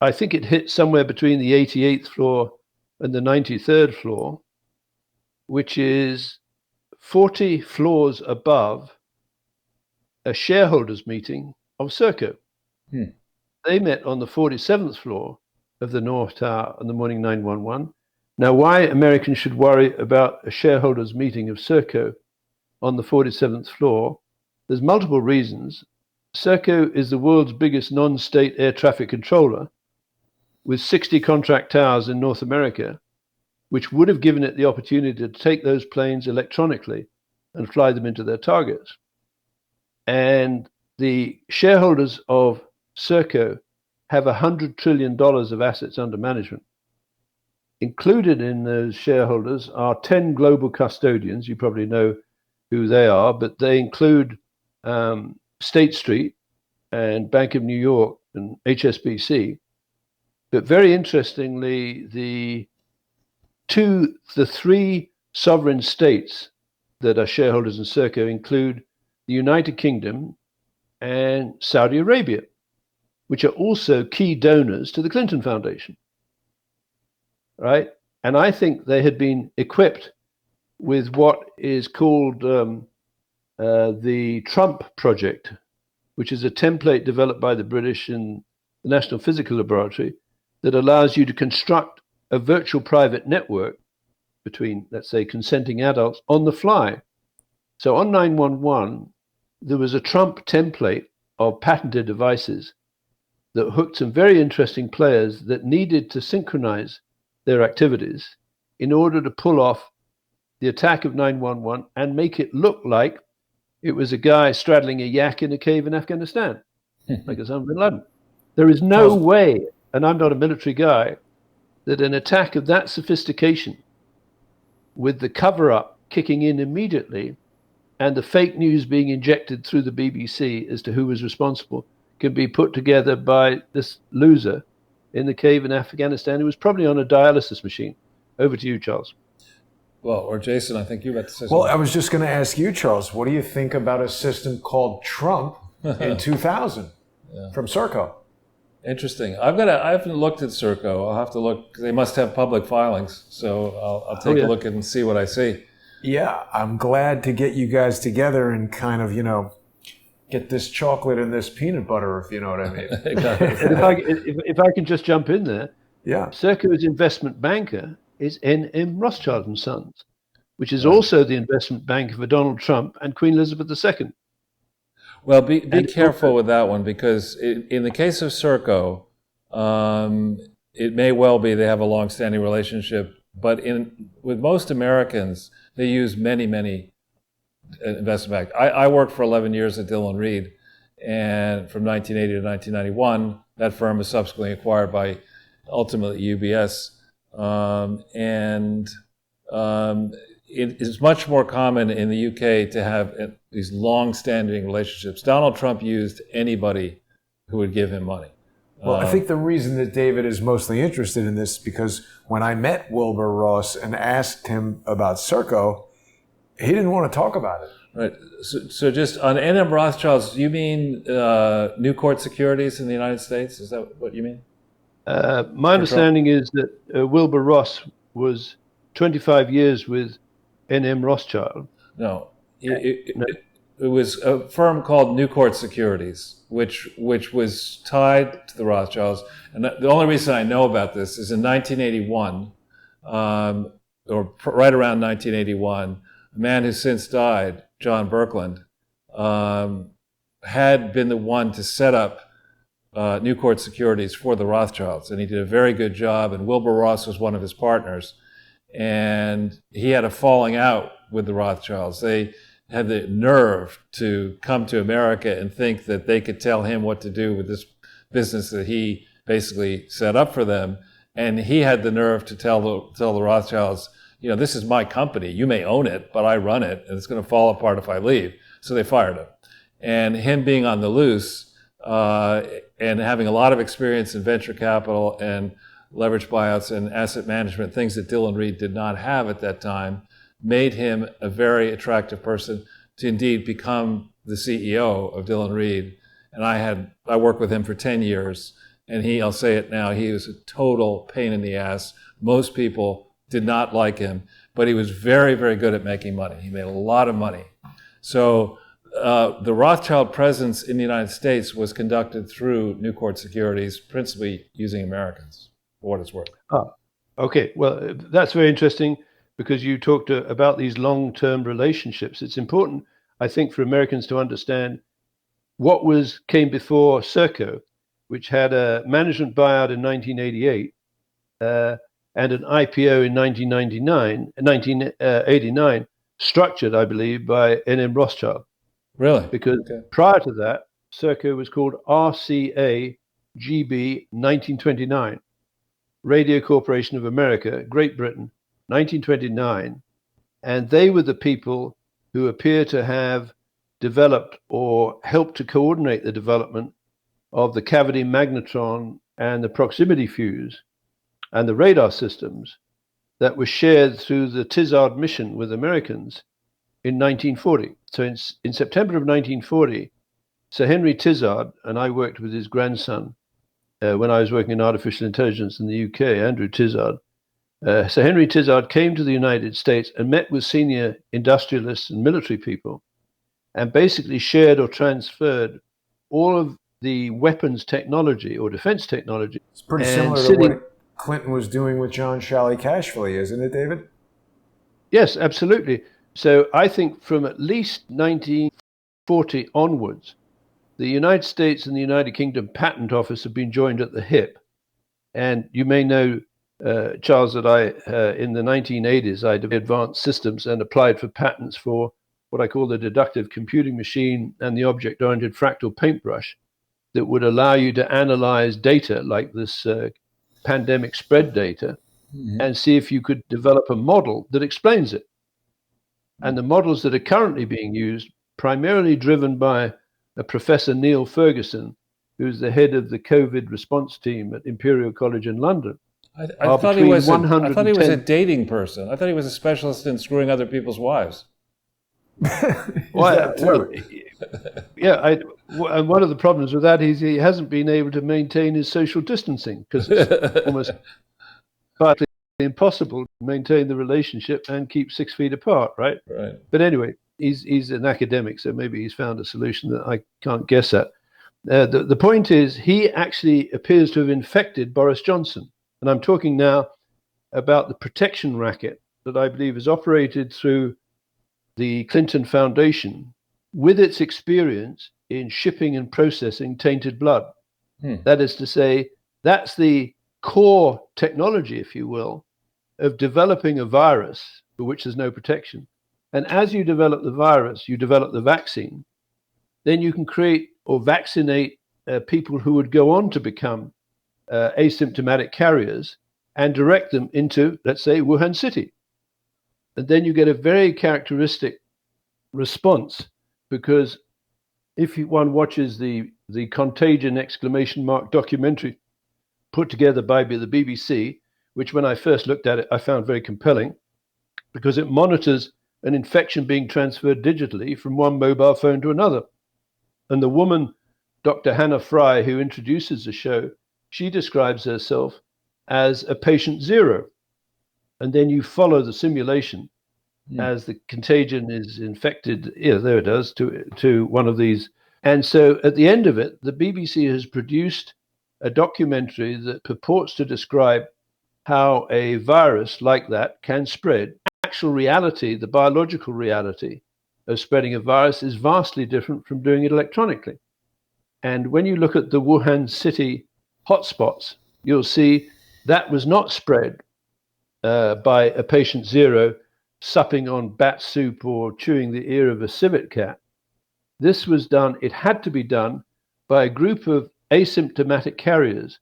I think it hit somewhere between the 88th floor and the 93rd floor, which is 40 floors above a shareholders meeting of Serco. They met on the 47th floor of the North Tower on the morning 9/11. Now, why Americans should worry about a shareholders meeting of Serco on the 47th floor, there's multiple reasons. Serco is the world's biggest non-state air traffic controller with 60 contract towers in North America, which would have given it the opportunity to take those planes electronically and fly them into their targets. And the shareholders of Serco have $100 trillion of assets under management. Included in those shareholders are 10 global custodians. You probably know who they are, but they include State Street and Bank of New York and HSBC. But very interestingly, the three sovereign states that are shareholders in Serco include the United Kingdom and Saudi Arabia, which are also key donors to the Clinton Foundation. Right? And I think they had been equipped with what is called the Trump Project, which is a template developed by the British in the National Physical Laboratory that allows you to construct a virtual private network between, let's say, consenting adults on the fly. So on 911, there was a Trump template of patented devices that hooked some very interesting players that needed to synchronize their activities in order to pull off the attack of 911 and make it look like it was a guy straddling a yak in a cave in Afghanistan, like Osama bin Laden. There is no way, and I'm not a military guy, that an attack of that sophistication with the cover-up kicking in immediately and the fake news being injected through the BBC as to who was responsible can be put together by this loser in the cave in Afghanistan who was probably on a dialysis machine. Over to you, Charles. Well, or Jason, I think you about to say Well, something. I was just going to ask you, Charles, what do you think about a system called Trump in 2000 from Serco? Interesting. I haven't looked at Serco. I'll have to look. They must have public filings, so I'll take a look and see what I see. Yeah, I'm glad to get you guys together and kind of, get this chocolate and this peanut butter, if you know what I mean. If I can just jump in there, Yeah. Serco's investment banker is N.M. Rothschild and Sons, which is also the investment bank for Donald Trump and Queen Elizabeth II. Well, be careful with that one, because in the case of Serco, it may well be they have a long-standing relationship, but with most Americans, they use many investment banks. I worked for 11 years at Dillon Reed, and from 1980 to 1991, that firm was subsequently acquired by ultimately UBS, it is much more common in the UK to have these long-standing relationships. Donald Trump used anybody who would give him money. Well, I think the reason that David is mostly interested in this is because when I met Wilbur Ross and asked him about Serco, he didn't want to talk about it. Right. So just on N.M. Rothschilds, you mean Newcourt Securities in the United States? Is that what you mean? My understanding is that Wilbur Ross was 25 years with N.M. Rothschild. No. It was a firm called Newcourt Securities, which was tied to the Rothschilds. And the only reason I know about this is in 1981, or right around 1981, a man who since died, John Birkeland, had been the one to set up Newcourt Securities for the Rothschilds, and he did a very good job, and Wilbur Ross was one of his partners, and he had a falling out with the Rothschilds. They had the nerve to come to America and think that they could tell him what to do with this business that he basically set up for them, and he had the nerve to tell the Rothschilds, this is my company. You may own it, but I run it, and it's going to fall apart if I leave. So they fired him. And him being on the loose and having a lot of experience in venture capital and leverage buyouts and asset management, things that Dillon Reed did not have at that time, made him a very attractive person to indeed become the CEO of Dillon Reed. And I worked with him for 10 years, and I'll say it now, he was a total pain in the ass. Most people did not like him, but he was very, very good at making money. He made a lot of money. So the Rothschild presence in the United States was conducted through Newcourt Securities, principally using Americans, for what it's worth. Okay. Well, that's very interesting, because you talked about these long-term relationships. It's important, I think, for Americans to understand what came before Serco, which had a management buyout in 1988 and an IPO in 1989, structured, I believe, by N.M. Rothschild. Really? Because prior to that, Serco was called RCA GB 1929, Radio Corporation of America, Great Britain, 1929. And they were the people who appear to have developed or helped to coordinate the development of the cavity magnetron and the proximity fuse and the radar systems that were shared through the Tizard mission with Americans in 1940. So in September of 1940, Sir Henry Tizard, and I worked with his grandson when I was working in artificial intelligence in the UK, Andrew Tizard. Sir Henry Tizard came to the United States and met with senior industrialists and military people, and basically shared or transferred all of the weapons technology or defense technology. It's pretty similar to what Clinton was doing with John Cashville, isn't it, David? Yes, absolutely. So I think from at least 1940 onwards, the United States and the United Kingdom Patent Office have been joined at the hip. And you may know, Charles, that in the 1980s, I developed advanced systems and applied for patents for what I call the deductive computing machine and the object-oriented fractal paintbrush that would allow you to analyze data like this pandemic spread data and see if you could develop a model that explains it. And the models that are currently being used, primarily driven by a Professor Neil Ferguson, who's the head of the COVID response team at Imperial College in London. I thought he was a dating person. I thought he was a specialist in screwing other people's wives. And one of the problems with that is he hasn't been able to maintain his social distancing, because it's almost partly impossible to maintain the relationship and keep 6 feet apart, right? Right. But anyway, he's an academic, so maybe he's found a solution that I can't guess at. The point is, he actually appears to have infected Boris Johnson. And I'm talking now about the protection racket that I believe is operated through the Clinton Foundation with its experience in shipping and processing tainted blood. That is to say, that's the core technology, if you will, of developing a virus for which there's no protection. And as you develop the virus, you develop the vaccine, then you can create or vaccinate people who would go on to become asymptomatic carriers and direct them into, let's say, Wuhan City. And then you get a very characteristic response, because if one watches the Contagion ! Documentary put together by the BBC, which when I first looked at it, I found very compelling, because it monitors an infection being transferred digitally from one mobile phone to another. And the woman, Dr. Hannah Fry, who introduces the show, she describes herself as a patient zero. And then you follow the simulation as the contagion is infected, there it is, to one of these. And so at the end of it, the BBC has produced a documentary that purports to describe how a virus like that can spread. Actual reality, the biological reality of spreading a virus, is vastly different from doing it electronically. And when you look at the Wuhan City hotspots, you'll see that was not spread by a patient zero supping on bat soup or chewing the ear of a civet cat. This was done, it had to be done, by a group of asymptomatic carriers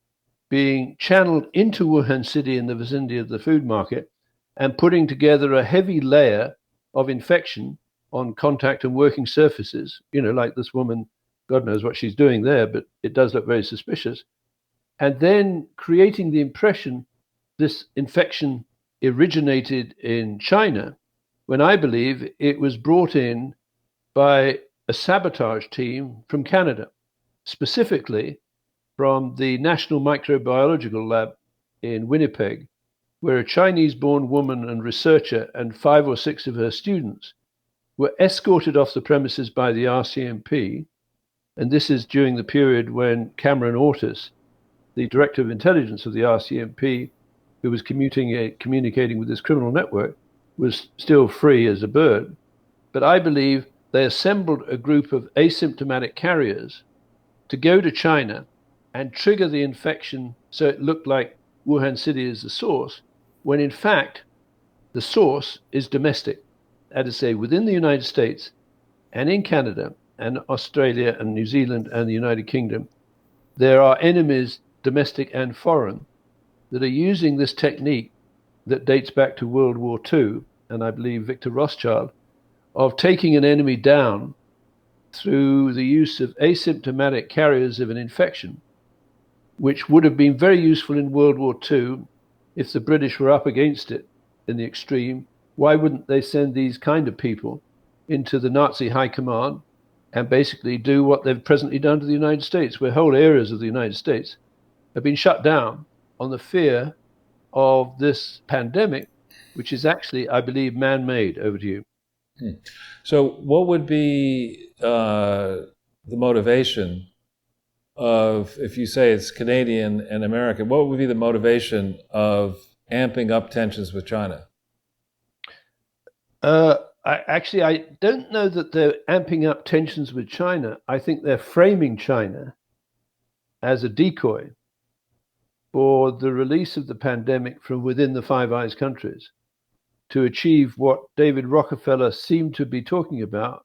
being channeled into Wuhan City in the vicinity of the food market and putting together a heavy layer of infection on contact and working surfaces, like this woman, God knows what she's doing there, but it does look very suspicious. And then creating the impression this infection originated in China, when I believe it was brought in by a sabotage team from Canada, specifically from the National Microbiological Lab in Winnipeg, where a Chinese-born woman and researcher and 5 or 6 of her students were escorted off the premises by the RCMP. And this is during the period when Cameron Ortis, the director of intelligence of the RCMP, who was communicating with this criminal network, was still free as a bird. But I believe they assembled a group of asymptomatic carriers to go to China and trigger the infection so it looked like Wuhan City is the source, when in fact the source is domestic. That is to say, within the United States and in Canada and Australia and New Zealand and the United Kingdom, there are enemies, domestic and foreign, that are using this technique that dates back to World War II, and I believe Victor Rothschild, of taking an enemy down through the use of asymptomatic carriers of an infection, which would have been very useful in World War II if the British were up against it in the extreme. Why wouldn't they send these kind of people into the Nazi high command and basically do what they've presently done to the United States, where whole areas of the United States have been shut down on the fear of this pandemic, which is actually, I believe, man-made. Over to you. So what would be the motivation of, if you say it's Canadian and American, what would be the motivation of amping up tensions with China? I don't know that they're amping up tensions with China. I think they're framing China as a decoy for the release of the pandemic from within the Five Eyes countries to achieve what David Rockefeller seemed to be talking about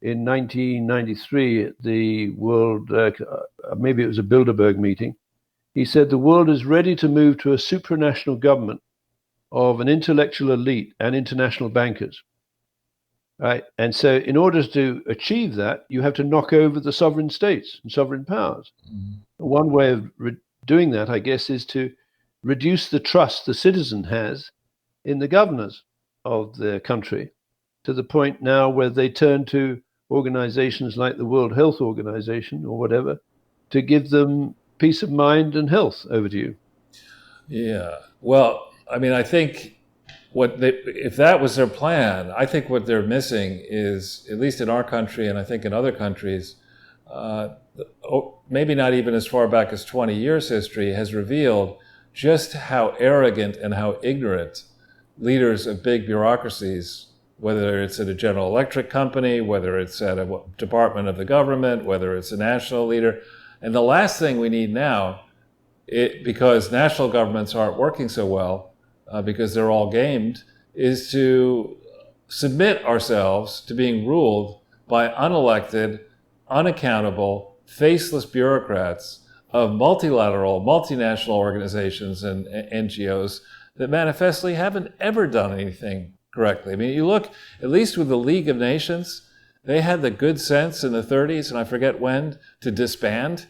in 1993 at the World, maybe it was a Bilderberg meeting. He said the world is ready to move to a supranational government of an intellectual elite and international bankers. right? And so in order to achieve that, you have to knock over the sovereign states and sovereign powers. One way of doing that, I guess, is to reduce the trust the citizen has in the governors of their country, to the point now where they turn to organizations like the World Health Organization or whatever to give them peace of mind and health. Over to you. Yeah. Well, I mean, I think if that was their plan, I think what they're missing is, at least in our country and I think in other countries, maybe not even as far back as 20 years history, has revealed just how arrogant and how ignorant leaders of big bureaucracies, whether it's at a General Electric company, whether it's at a department of the government, whether it's a national leader. And the last thing we need now, because national governments aren't working so well, because they're all gamed, is to submit ourselves to being ruled by unelected, unaccountable, faceless bureaucrats of multilateral, multinational organizations and NGOs that manifestly haven't ever done anything correctly. I mean, you look, at least with the League of Nations, they had the good sense in the 30s, and I forget when, to disband,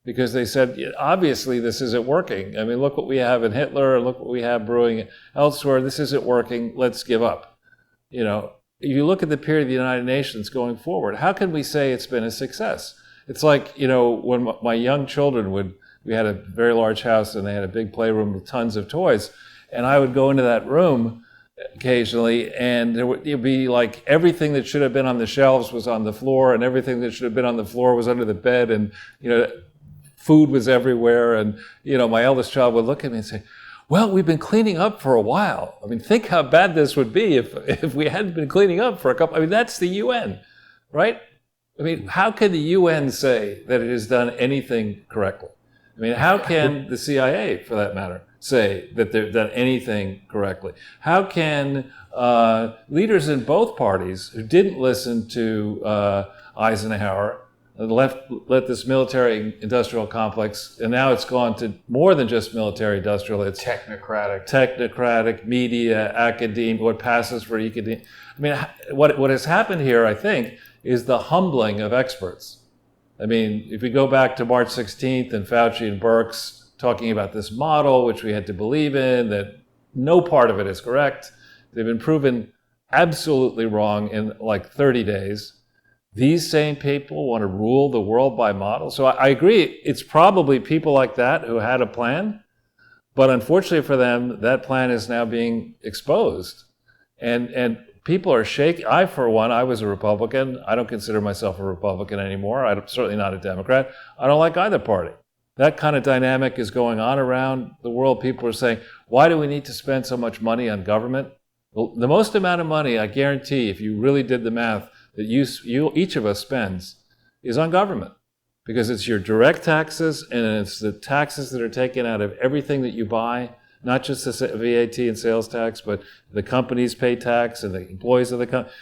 because they said, obviously this isn't working. I mean, look what we have in Hitler, look what we have brewing elsewhere. This isn't working, let's give up. You know, if you look at the period of the United Nations going forward, how can we say it's been a success? It's like, you know, when my young children we had a very large house and they had a big playroom with tons of toys, and I would go into that room occasionally, and it'd be like everything that should have been on the shelves was on the floor, and everything that should have been on the floor was under the bed, and, you know, food was everywhere. And, you know, my eldest child would look at me and say, well, we've been cleaning up for a while. I mean, think how bad this would be if we hadn't been cleaning up for a couple. I mean, that's the UN, right? I mean, how can the UN say that it has done anything correctly? I mean, how can the CIA, for that matter, say that they've done anything correctly? How can leaders in both parties who didn't listen to Eisenhower let this military-industrial complex, and now it's gone to more than just military-industrial, it's technocratic, media, academia, what passes for academia. I mean, what has happened here, I think, is the humbling of experts. I mean, if we go back to March 16th and Fauci and Birx talking about this model, which we had to believe in, that no part of it is correct. They've been proven absolutely wrong in like 30 days. These same people want to rule the world by model. So I agree, it's probably people like that who had a plan, but unfortunately for them, that plan is now being exposed. And people are shaking. For one, I was a Republican. I don't consider myself a Republican anymore. I'm certainly not a Democrat. I don't like either party. That kind of dynamic is going on around the world. People are saying, why do we need to spend so much money on government? Well, the most amount of money, I guarantee, if you really did the math, that each of us spends is on government, because it's your direct taxes and it's the taxes that are taken out of everything that you buy, not just the VAT and sales tax, but the companies pay tax and the employees of the company.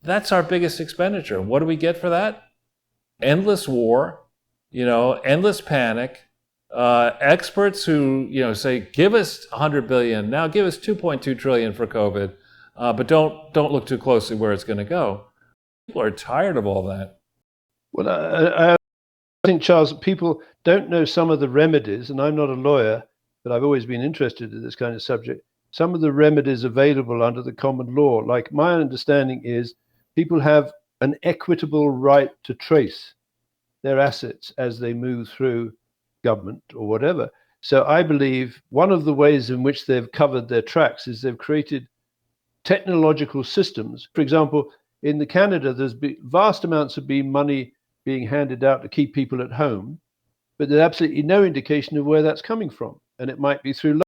That's our biggest expenditure. What do we get for that? Endless war, endless panic. Experts who say, give us $100 billion, now give us $2.2 trillion for COVID, but don't look too closely where it's going to go. People are tired of all that. Well, I think, Charles, people don't know some of the remedies, and I'm not a lawyer, but I've always been interested in this kind of subject. Some of the remedies available under the common law, like my understanding is people have an equitable right to trace their assets as they move through government or whatever. So I believe one of the ways in which they've covered their tracks is they've created technological systems. For example, in Canada, there's vast amounts of money being handed out to keep people at home, but there's absolutely no indication of where that's coming from. And it might be through.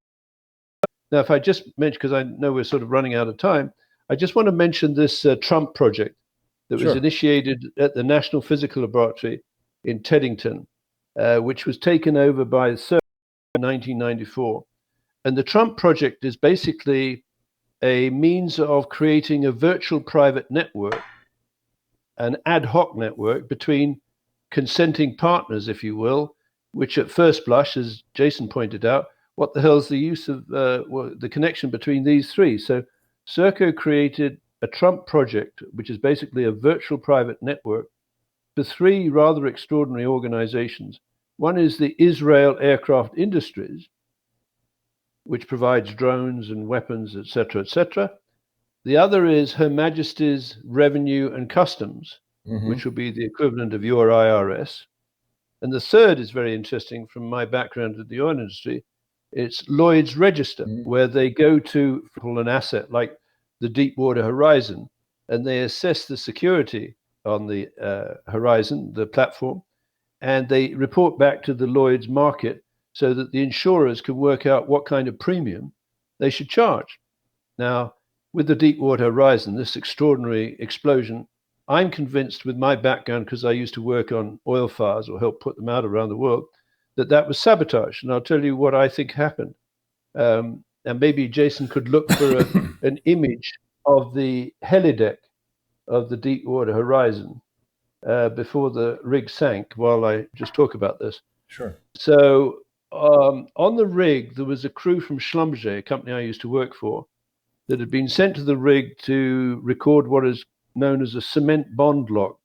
Now, if I just mention, because I know we're sort of running out of time, I just want to mention this Trump project that was initiated at the National Physical Laboratory in Teddington, which was taken over by CERN in 1994. And the Trump project is basically a means of creating a virtual private network, an ad hoc network between consenting partners, if you will, which at first blush, as Jason pointed out, what the hell's the use of the connection between these three? So Serco created a Trump project, which is basically a virtual private network for three rather extraordinary organizations. One is the Israel Aircraft Industries, which provides drones and weapons, etc., etc. The other is Her Majesty's Revenue and Customs, which will be the equivalent of your IRS. And the third is very interesting from my background in the oil industry. It's Lloyd's Register, where they go to an asset like the Deepwater Horizon, and they assess the security on the horizon, the platform, and they report back to the Lloyd's market so that the insurers can work out what kind of premium they should charge. Now, with the Deepwater Horizon, this extraordinary explosion, I'm convinced with my background, because I used to work on oil fires or help put them out around the world, that was sabotage. And I'll tell you what I think happened. And maybe Jason could look for an image of the helideck of the Deepwater Horizon before the rig sank, while I just talk about this. Sure. So on the rig, there was a crew from Schlumberger, a company I used to work for, that had been sent to the rig to record what is known as a cement bond lock,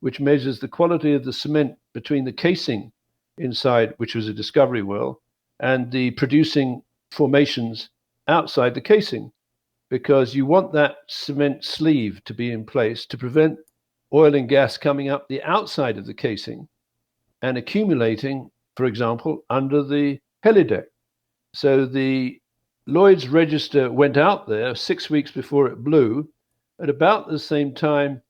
which measures the quality of the cement between the casing inside, which was a discovery well, and the producing formations outside the casing, because you want that cement sleeve to be in place to prevent oil and gas coming up the outside of the casing and accumulating, for example, under the helideck. So the Lloyd's Register went out there 6 weeks before it blew, at about the same time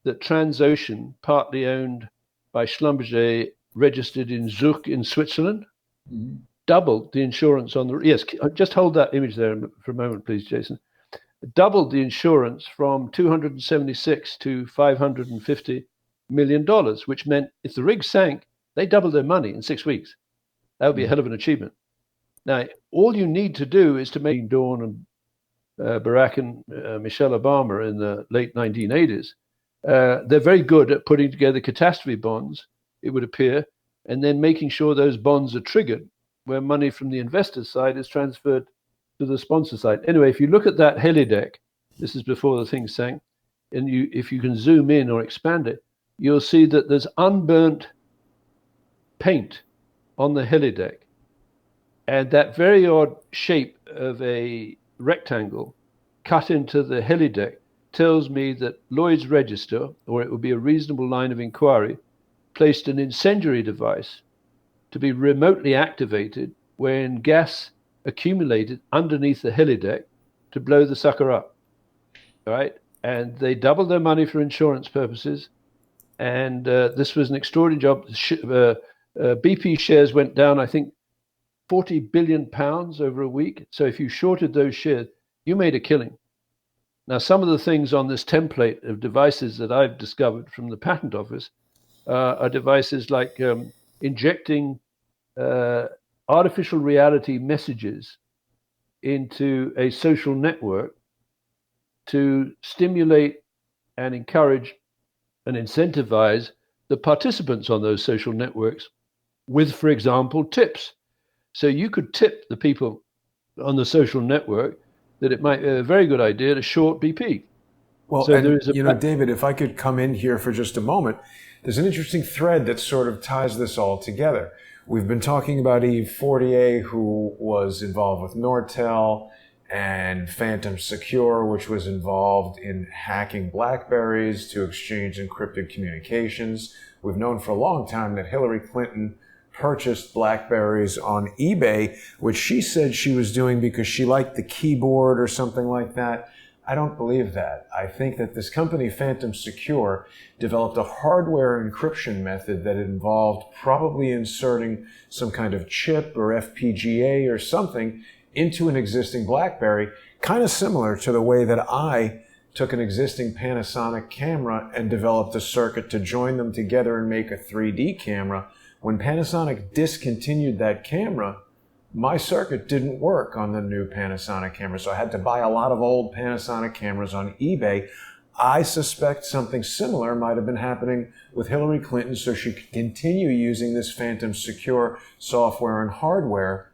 that Transocean, partly owned by Schlumberger, registered in Zug in Switzerland, doubled the insurance on the... Yes, just hold that image there for a moment, please, Jason. Doubled the insurance from $276 to $550 million, which meant if the rig sank, they doubled their money in 6 weeks. That would be a hell of an achievement. Now, all you need to do is to make Dawn and Barack and Michelle Obama in the late 1980s. They're very good at putting together catastrophe bonds, it would appear, and then making sure those bonds are triggered, where money from the investor side is transferred to the sponsor side. Anyway, if you look at that helideck, this is before the thing sank, and if you can zoom in or expand it, you'll see that there's unburnt paint on the helideck. And that very odd shape of a rectangle cut into the helideck tells me that Lloyd's Register, or it would be a reasonable line of inquiry, placed an incendiary device to be remotely activated when gas accumulated underneath the helideck to blow the sucker up. All right? And they doubled their money for insurance purposes. And this was an extraordinary job. BP shares went down, I think, 40 billion pounds over a week. So if you shorted those shares, you made a killing. Now, some of the things on this template of devices that I've discovered from the patent office are devices like injecting artificial reality messages into a social network to stimulate and encourage and incentivize the participants on those social networks with, for example, tips. So you could tip the people on the social network that it might be a very good idea to short BP. Well, so and, David, if I could come in here for just a moment, there's an interesting thread that sort of ties this all together. We've been talking about Yves Fortier, who was involved with Nortel, and Phantom Secure, which was involved in hacking BlackBerries to exchange encrypted communications. We've known for a long time that Hillary Clinton purchased BlackBerries on eBay, which she said she was doing because she liked the keyboard or something like that. I don't believe that. I think that this company, Phantom Secure, developed a hardware encryption method that involved probably inserting some kind of chip or FPGA or something into an existing BlackBerry, kind of similar to the way that I took an existing Panasonic camera and developed a circuit to join them together and make a 3D camera. When Panasonic discontinued that camera, my circuit didn't work on the new Panasonic camera, so I had to buy a lot of old Panasonic cameras on eBay. I suspect something similar might have been happening with Hillary Clinton so she could continue using this Phantom Secure software and hardware.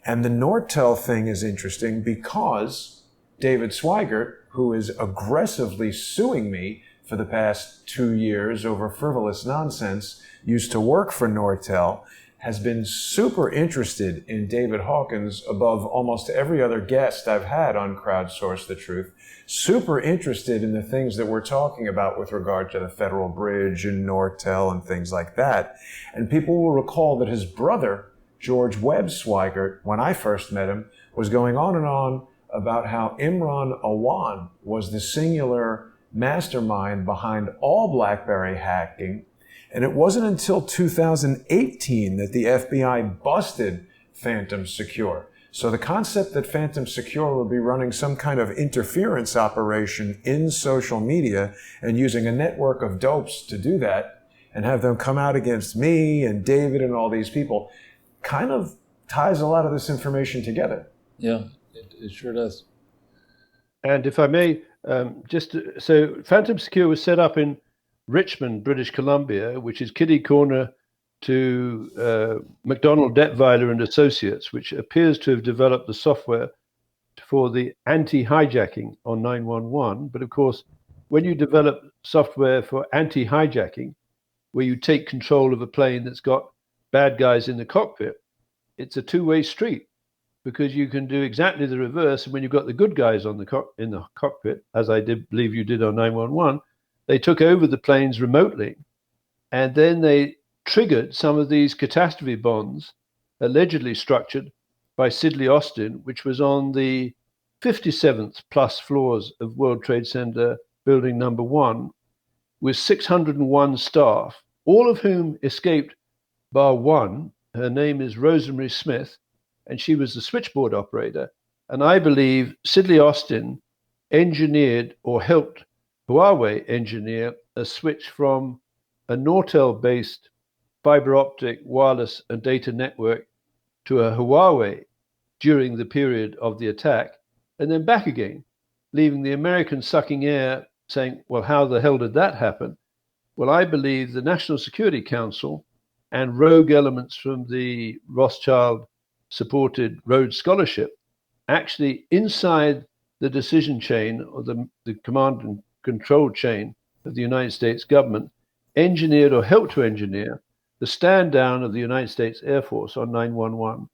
And the Nortel thing is interesting because David Swigert, who is aggressively suing me for the past 2 years over frivolous nonsense, used to work for Nortel, has been super interested in David Hawkins above almost every other guest I've had on Crowdsource the Truth. Super interested in the things that we're talking about with regard to the Federal Bridge and Nortel and things like that. And people will recall that his brother, George Webb Swigert, when I first met him, was going on and on about how Imran Awan was the singular mastermind behind all BlackBerry hacking. And it wasn't until 2018 that the FBI busted Phantom Secure. So the concept that Phantom Secure would be running some kind of interference operation in social media and using a network of dopes to do that and have them come out against me and David and all these people kind of ties a lot of this information together. Yeah, it sure does. And if I may, so Phantom Secure was set up in Richmond, British Columbia, which is kitty corner to McDonald Detweiler and Associates, which appears to have developed the software for the anti-hijacking on 911. But of course, when you develop software for anti-hijacking, where you take control of a plane that's got bad guys in the cockpit, it's a two-way street, because you can do exactly the reverse. And when you've got the good guys on in the cockpit, as I did believe you did on 911, they took over the planes remotely, and then they triggered some of these catastrophe bonds allegedly structured by Sidley Austin, which was on the 57th plus floors of World Trade Center building number 1, with 601 staff, all of whom escaped bar one. Her name is Rosemary Smith, and she was the switchboard operator. And I believe Sidley Austin engineered or helped Huawei engineer a switch from a Nortel-based fiber optic wireless and data network to a Huawei during the period of the attack, and then back again, leaving the Americans sucking air, saying, well, how the hell did that happen? Well, I believe the National Security Council and rogue elements from the Rothschild-supported Rhodes Scholarship actually inside the decision chain, or the command and control chain of the United States government, engineered or helped to engineer the stand down of the United States Air Force on 911,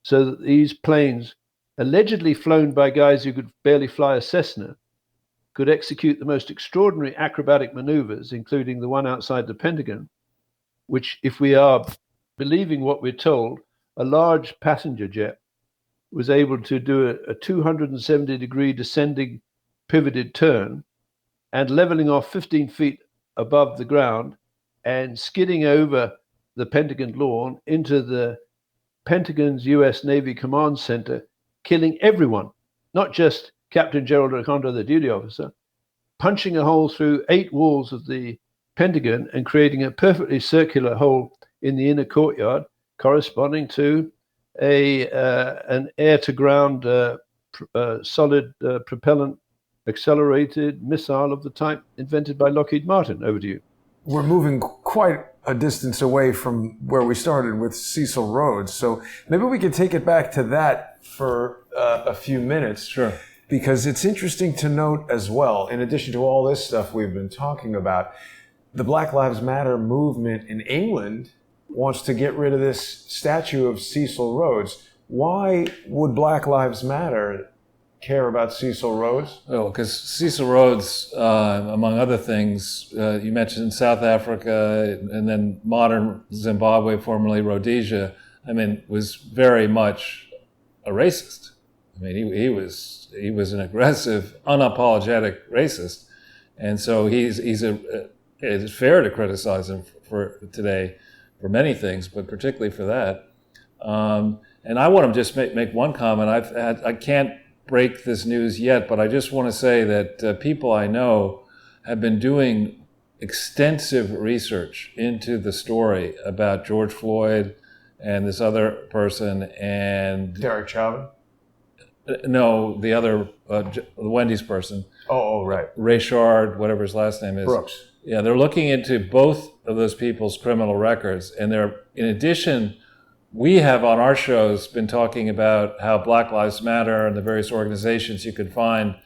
so that these planes, allegedly flown by guys who could barely fly a Cessna, could execute the most extraordinary acrobatic maneuvers, including the one outside the Pentagon, which, if we are believing what we're told, a large passenger jet was able to do a 270-degree descending pivoted turn and leveling off 15 feet above the ground and skidding over the Pentagon lawn into the Pentagon's U.S. Navy Command Center, killing everyone, not just Captain Gerald Recondo, the duty officer, punching a hole through 8 walls of the Pentagon and creating a perfectly circular hole in the inner courtyard, corresponding to an air-to-ground solid propellant accelerated missile of the type invented by Lockheed Martin. Over to you. We're moving quite a distance away from where we started with Cecil Rhodes, so maybe we could take it back to that for a few minutes. Sure. Because it's interesting to note as well, in addition to all this stuff we've been talking about, the Black Lives Matter movement in England wants to get rid of this statue of Cecil Rhodes. Why would Black Lives Matter care about Cecil Rhodes? Oh, because Cecil Rhodes, among other things, you mentioned South Africa and then modern Zimbabwe, formerly Rhodesia, was very much a racist. He was an aggressive, unapologetic racist. And so it's fair to criticize him for today for many things, but particularly for that. And I want to just make one comment. I can't break this news yet, but I just want to say that people I know have been doing extensive research into the story about George Floyd and this other person and Derek Chauvin? No, the other, the Wendy's person. Oh, right. Rayshard, whatever his last name is. Brooks. Yeah, they're looking into both of those people's criminal records, and they're, in addition we have on our shows been talking about how Black Lives Matter and the various organizations you can find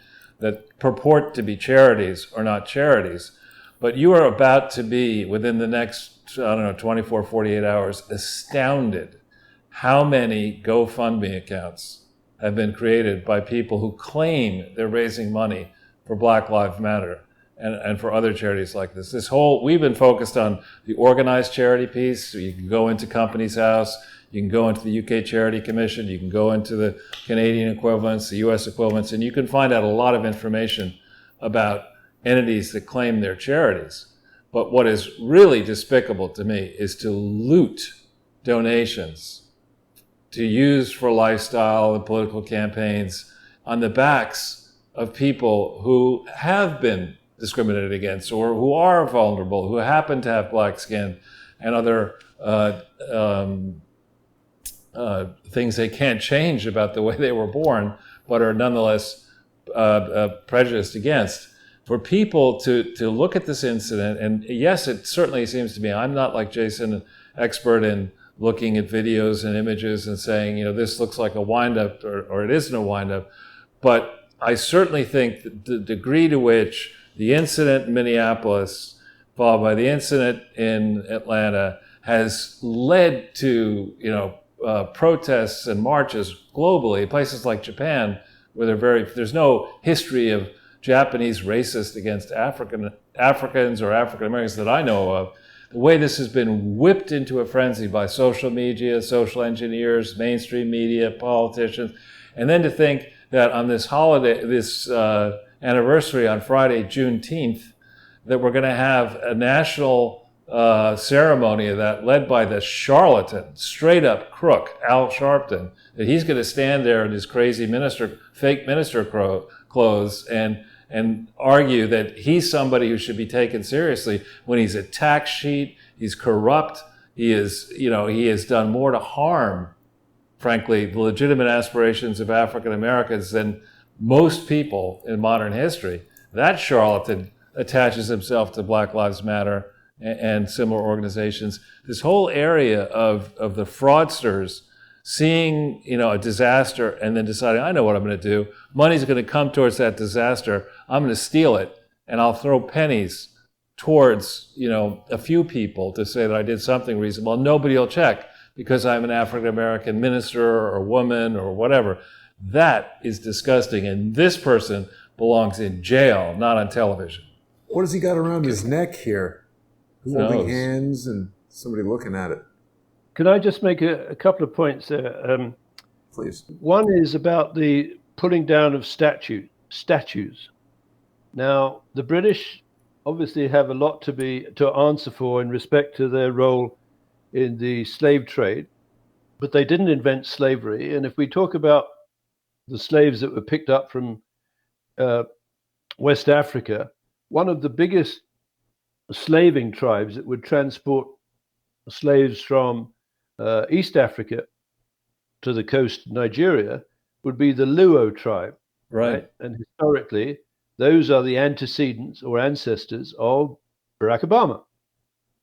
that purport to be charities are not charities. But you are about to be, within the next, 24, 48 hours, astounded how many GoFundMe accounts have been created by people who claim they're raising money for Black Lives Matter and for other charities like this. We've been focused on the organized charity piece. So you can go into Companies House, you can go into the UK Charity Commission, you can go into the Canadian equivalents, the US equivalents, and you can find out a lot of information about entities that claim they're charities. But what is really despicable to me is to loot donations to use for lifestyle and political campaigns on the backs of people who have been discriminated against or who are vulnerable, who happen to have black skin and other things they can't change about the way they were born, but are nonetheless prejudiced against. For people to look at this incident, and yes, it certainly seems to me, I'm not like Jason, an expert in looking at videos and images and saying, this looks like a wind-up or it isn't a wind-up, but I certainly think that the degree to which the incident in Minneapolis, followed by the incident in Atlanta, has led to, protests and marches globally, places like Japan, where there's no history of Japanese racist against Africans or African Americans that I know of. The way this has been whipped into a frenzy by social media, social engineers, mainstream media, politicians, and then to think that on this holiday, this anniversary on Friday, Juneteenth, that we're going to have a national ceremony of that led by the charlatan, straight up crook, Al Sharpton, that he's going to stand there in his crazy fake minister clothes and argue that he's somebody who should be taken seriously when he's a tax cheat, he's corrupt, he has done more to harm, frankly, the legitimate aspirations of African Americans than most people in modern history. That charlatan attaches himself to Black Lives Matter and similar organizations. This whole area of the fraudsters seeing, a disaster and then deciding, I know what I'm going to do. Money's going to come towards that disaster. I'm going to steal it, and I'll throw pennies towards, a few people to say that I did something reasonable. And nobody will check because I'm an African-American minister or woman or whatever. That is disgusting. And this person belongs in jail, not on television. What has he got around his neck here? Holding hands and somebody looking at it. Can I just make a couple of points there? Please. One is about the pulling down of statues. Now, the British obviously have a lot to answer for in respect to their role in the slave trade, but they didn't invent slavery. And if we talk about the slaves that were picked up from West Africa, one of the biggest slaving tribes that would transport slaves from East Africa to the coast of Nigeria would be the Luo tribe. Right. And historically, those are the antecedents or ancestors of Barack Obama.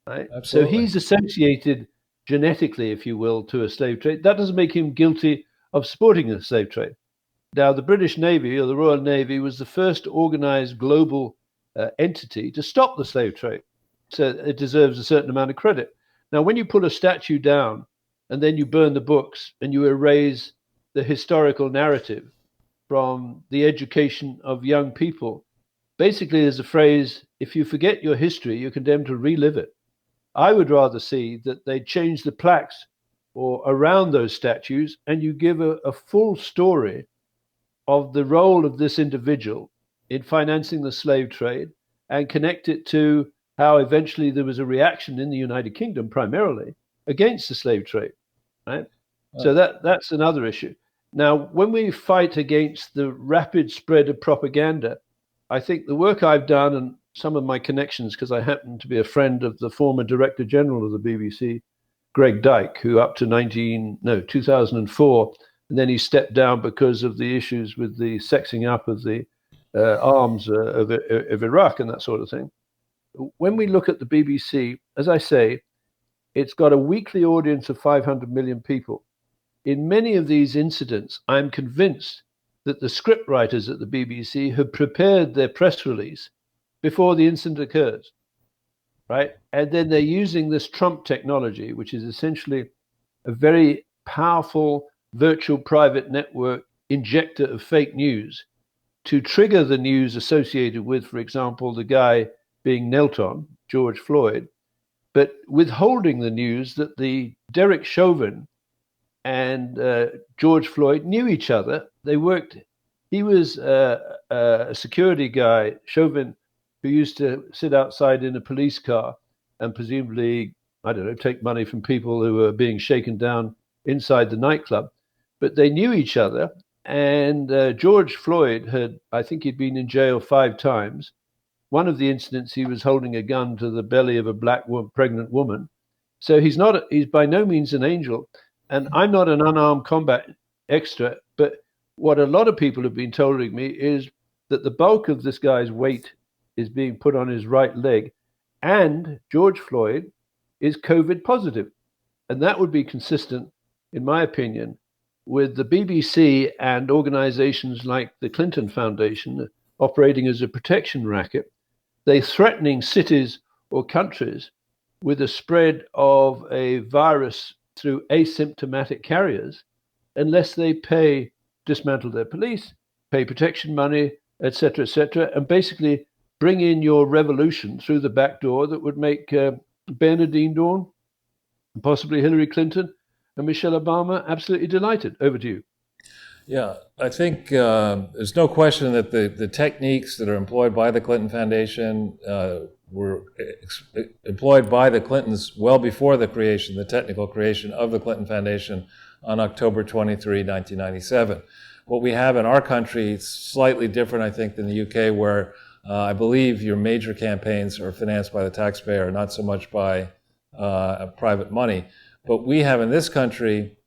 Right. Absolutely. So he's associated genetically, if you will, to a slave trade. That doesn't make him guilty of supporting the slave trade. Now, the British Navy or the Royal Navy was the first organized global entity to stop the slave trade. So it deserves a certain amount of credit. Now, when you put a statue down and then you burn the books and you erase the historical narrative from the education of young people, basically there's a phrase, if you forget your history, you're condemned to relive it. I would rather see that they change the plaques or around those statues and you give a full story of the role of this individual in financing the slave trade and connect it to how eventually there was a reaction in the United Kingdom primarily against the slave trade, right? So that's another issue. Now, when we fight against the rapid spread of propaganda, I think the work I've done and some of my connections, because I happen to be a friend of the former Director General of the BBC, Greg Dyke, who up to 2004, and then he stepped down because of the issues with the sexing up of the arms of Iraq and that sort of thing. When we look at the BBC, as I say, It's got a weekly audience of 500 million people. In many of these incidents, I'm convinced that the script writers at the BBC have prepared their press release before the incident occurs, right? And then they're using this Trump technology, which is essentially a very powerful virtual private network injector of fake news to trigger the news associated with, for example, the guy being knelt on, George Floyd, but withholding the news that the Derek Chauvin and George Floyd knew each other. They worked. He was a security guy, Chauvin, who used to sit outside in a police car and presumably, I don't know, take money from people who were being shaken down inside the nightclub. But they knew each other. And George Floyd had, I think he'd been in jail 5 times. One of the incidents, he was holding a gun to the belly of a black pregnant woman. So he's by no means an angel. And I'm not an unarmed combat extra, but what a lot of people have been telling me is that the bulk of this guy's weight is being put on his right leg, and George Floyd is COVID positive. And that would be consistent, in my opinion, with the BBC and organizations like the Clinton Foundation operating as a protection racket. They're threatening cities or countries with the spread of a virus through asymptomatic carriers unless they dismantle their police, pay protection money, etc., and basically bring in your revolution through the back door that would make Bernardine Dawn, possibly Hillary Clinton, and Michelle Obama absolutely delighted. Over to you. Yeah, I think there's no question that the techniques that are employed by the Clinton Foundation were employed by the Clintons well before the technical creation of the Clinton Foundation on October 23, 1997. What we have in our country is slightly different, I think, than the UK, where I believe your major campaigns are financed by the taxpayer, not so much by private money. But we have in this country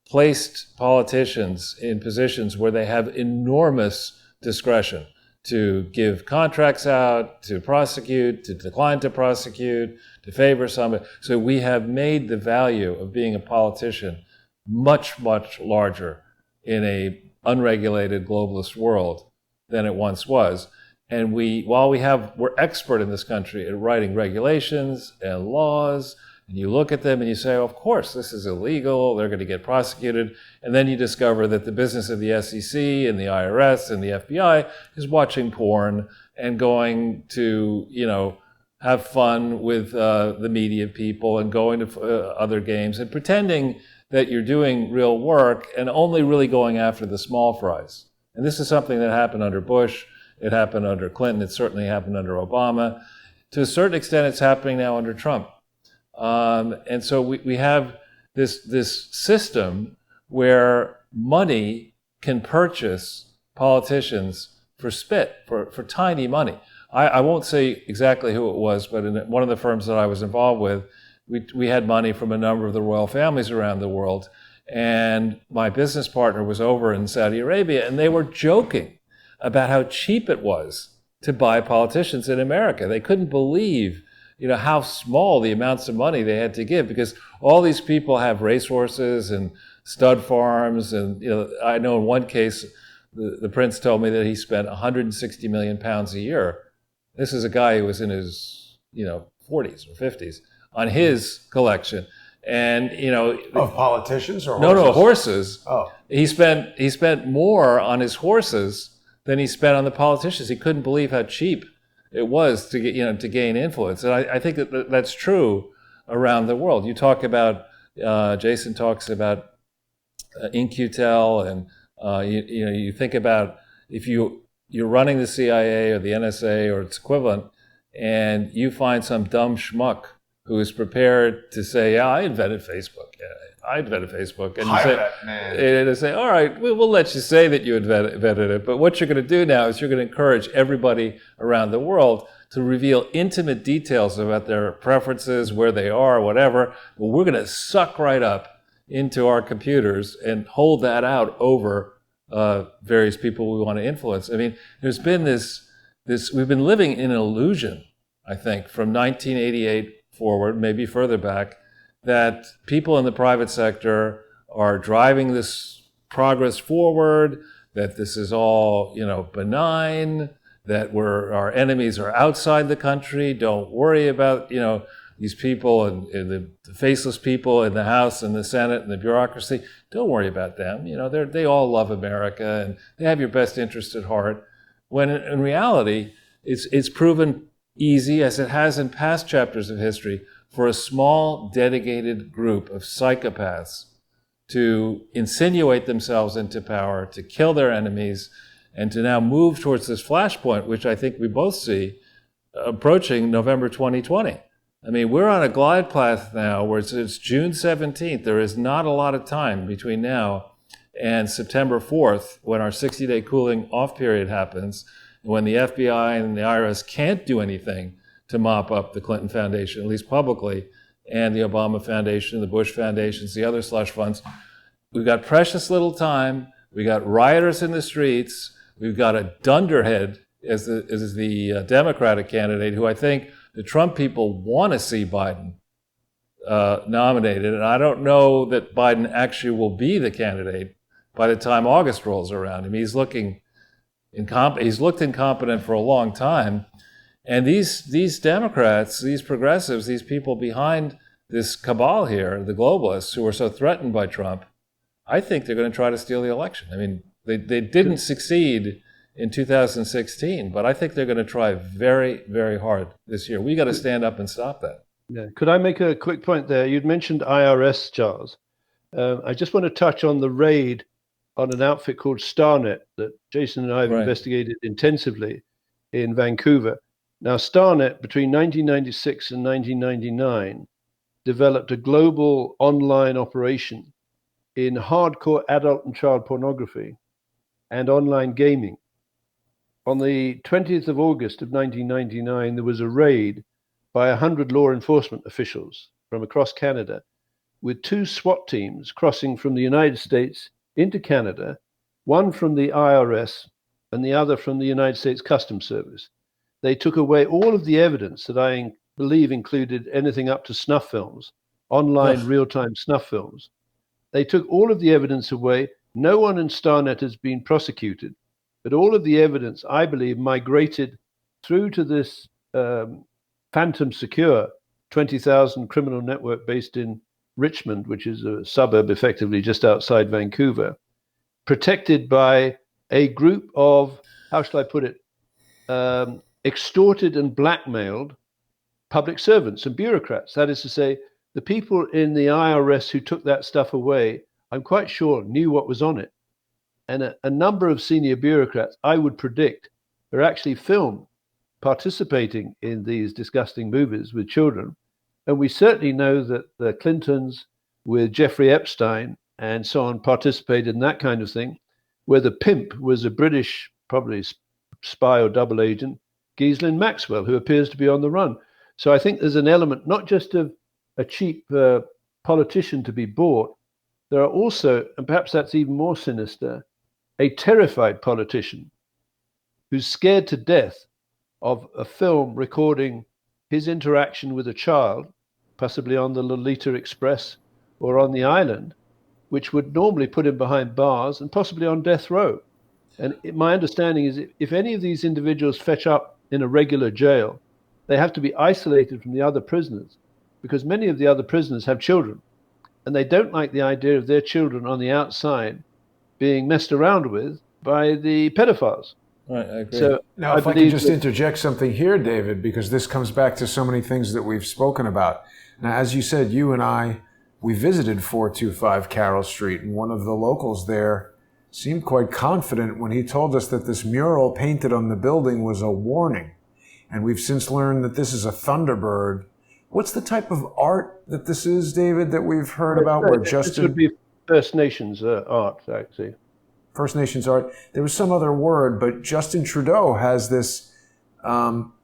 placed politicians in positions where they have enormous discretion to give contracts out, to prosecute, to decline to prosecute, to favor somebody. So we have made the value of being a politician much, much larger in a unregulated globalist world than it once was. And we're expert in this country at writing regulations and laws, and you look at them and you say, of course, this is illegal, they're going to get prosecuted. And then you discover that the business of the SEC and the IRS and the FBI is watching porn and going to, have fun with the media people and going to other games and pretending that you're doing real work and only really going after the small fries. And this is something that happened under Bush. It happened under Clinton. It certainly happened under Obama. To a certain extent, it's happening now under Trump. And so we have this system where money can purchase politicians for for tiny money. I won't say exactly who it was, but in one of the firms that I was involved with, we had money from a number of the royal families around the world. And my business partner was over in Saudi Arabia, and they were joking about how cheap it was to buy politicians in America. They couldn't believe how small the amounts of money they had to give, because all these people have racehorses and stud farms. And, I know in one case, the prince told me that he spent 160 million pounds a year. This is a guy who was in his, 40s or 50s on his collection. And, of politicians or horses? No, horses. Oh. He spent more on his horses than he spent on the politicians. He couldn't believe how cheap it was to get, to gain influence. And I think that's true around the world. You talk about, Jason talks about In-Q-Tel, and you think about if you're running the CIA or the NSA or its equivalent, and you find some dumb schmuck who is prepared to say, "Yeah, I invented Facebook. Yeah, I invented Facebook," and you say, "All right, we'll let you say that you invented it, but what you're going to do now is you're going to encourage everybody around the world to reveal intimate details about their preferences, where they are, whatever. Well, we're going to suck right up into our computers and hold that out over various people we want to influence." I mean, there's been this we've been living in an illusion, I think, from 1988 forward, maybe further back, that people in the private sector are driving this progress forward, that this is all, benign, that our enemies are outside the country. Don't worry about, these people and the faceless people in the House and the Senate and the bureaucracy. Don't worry about them. They all love America and they have your best interest at heart. When in reality, it's proven easy, as it has in past chapters of history, for a small, dedicated group of psychopaths to insinuate themselves into power, to kill their enemies, and to now move towards this flashpoint, which I think we both see approaching November 2020. I mean, we're on a glide path now where it's June 17th. There is not a lot of time between now and September 4th, when our 60-day cooling off period happens, when the FBI and the IRS can't do anything to mop up the Clinton Foundation, at least publicly, and the Obama Foundation, the Bush Foundations, the other slush funds. We've got precious little time. We got rioters in the streets. We've got a dunderhead as the Democratic candidate, who I think the Trump people want to see Biden nominated. And I don't know that Biden actually will be the candidate by the time August rolls around. I mean, he's looked incompetent for a long time. And these Democrats, these progressives, these people behind this cabal here, the globalists who are so threatened by Trump, I think they're going to try to steal the election. I mean, they didn't succeed in 2016, but I think they're going to try very, very hard this year. We got to stand up and stop that. Yeah. Could I make a quick point there? You'd mentioned IRS, Charles. I just want to touch on the raid on an outfit called StarNet that Jason and I have investigated intensively in Vancouver. Now, StarNet, between 1996 and 1999, developed a global online operation in hardcore adult and child pornography and online gaming. On the 20th of August of 1999, there was a raid by 100 law enforcement officials from across Canada, with 2 SWAT teams crossing from the United States into Canada, one from the IRS and the other from the United States Customs Service. They took away all of the evidence that I believe included anything up to snuff films, online real-time snuff films. They took all of the evidence away. No one in StarNet has been prosecuted, but all of the evidence, I believe, migrated through to this Phantom Secure 20,000 criminal network based in Richmond, which is a suburb effectively just outside Vancouver, protected by a group of, how shall I put it, extorted and blackmailed public servants and bureaucrats. That is to say, the people in the IRS who took that stuff away, I'm quite sure, knew what was on it. And a number of senior bureaucrats, I would predict, are actually filmed participating in these disgusting movies with children. And we certainly know that the Clintons with Jeffrey Epstein and so on participated in that kind of thing, where the pimp was a British, probably spy or double agent, Ghislaine Maxwell, who appears to be on the run. So I think there's an element not just of a cheap politician to be bought. There are also, and perhaps that's even more sinister, a terrified politician who's scared to death of a film recording his interaction with a child, possibly on the Lolita Express or on the island, which would normally put him behind bars and possibly on death row. And my understanding is if any of these individuals fetch up in a regular jail, they have to be isolated from the other prisoners, because many of the other prisoners have children, and they don't like the idea of their children on the outside being messed around with by the pedophiles. Right, I agree. So now, if I could just interject something here, David, because this comes back to so many things that we've spoken about. Now, as you said, you and I, we visited 425 Carroll Street, and one of the locals there seemed quite confident when he told us that this mural painted on the building was a warning. And we've since learned that this is a Thunderbird. What's the type of art that this is, David, that we've heard about? Where Justin... This would be First Nations art, actually. First Nations art. There was some other word, but Justin Trudeau has this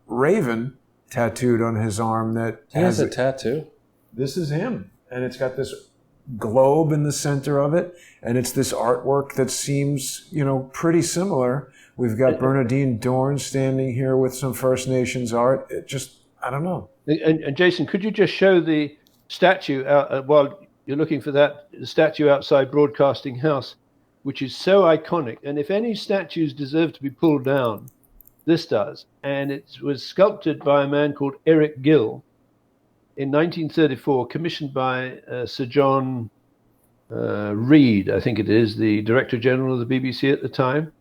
raven tattooed on his arm that he has a tattoo. This is him, and it's got this globe in the center of it, and it's this artwork that seems, pretty similar. We've got Bernadine Dorn standing here with some First Nations art. It just, I don't know. And Jason, could you just show the statue while you're looking for that statue outside Broadcasting House, which is so iconic? And if any statues deserve to be pulled down, this does. And it was sculpted by a man called Eric Gill in 1934, commissioned by Sir John Reed, I think it is, the Director General of the BBC at the time.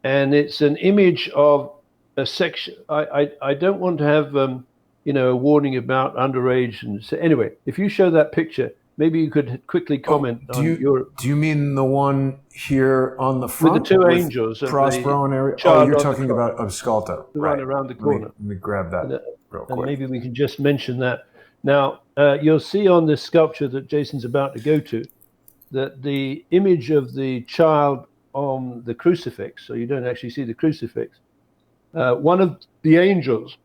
And it's an image of a section. I don't want to have a warning about underage. And so anyway, if you show that picture, maybe you could quickly comment on your. Do you mean the one here on the front with the two angels, Prospero and Ariel? Oh, you're talking about Abscalta, the right? one around the corner. Let me grab that real quick. And maybe we can just mention that. Now, you'll see on this sculpture that Jason's about to go to that the image of the child on the crucifix, so you don't actually see the crucifix. One of the angels,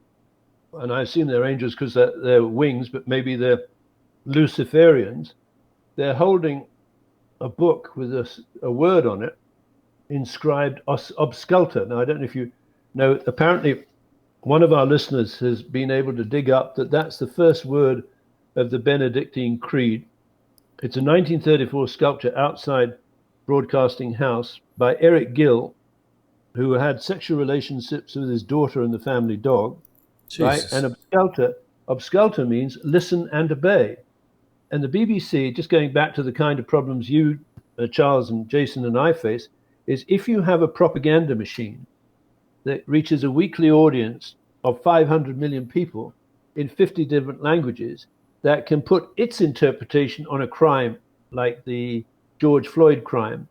and I assume they're angels because they're wings, but maybe they're Luciferians, they're holding a book with a word on it inscribed Abscalta. Now, I don't know if you know, apparently one of our listeners has been able to dig up that that's the first word of the Benedictine Creed. It's a 1934 sculpture outside Broadcasting House by Eric Gill, who had sexual relationships with his daughter and the family dog. Jesus. Right? And Abscalta means listen and obey. And the BBC, just going back to the kind of problems you, Charles and Jason and I face, is if you have a propaganda machine that reaches a weekly audience of 500 million people in 50 different languages that can put its interpretation on a crime like the George Floyd crime,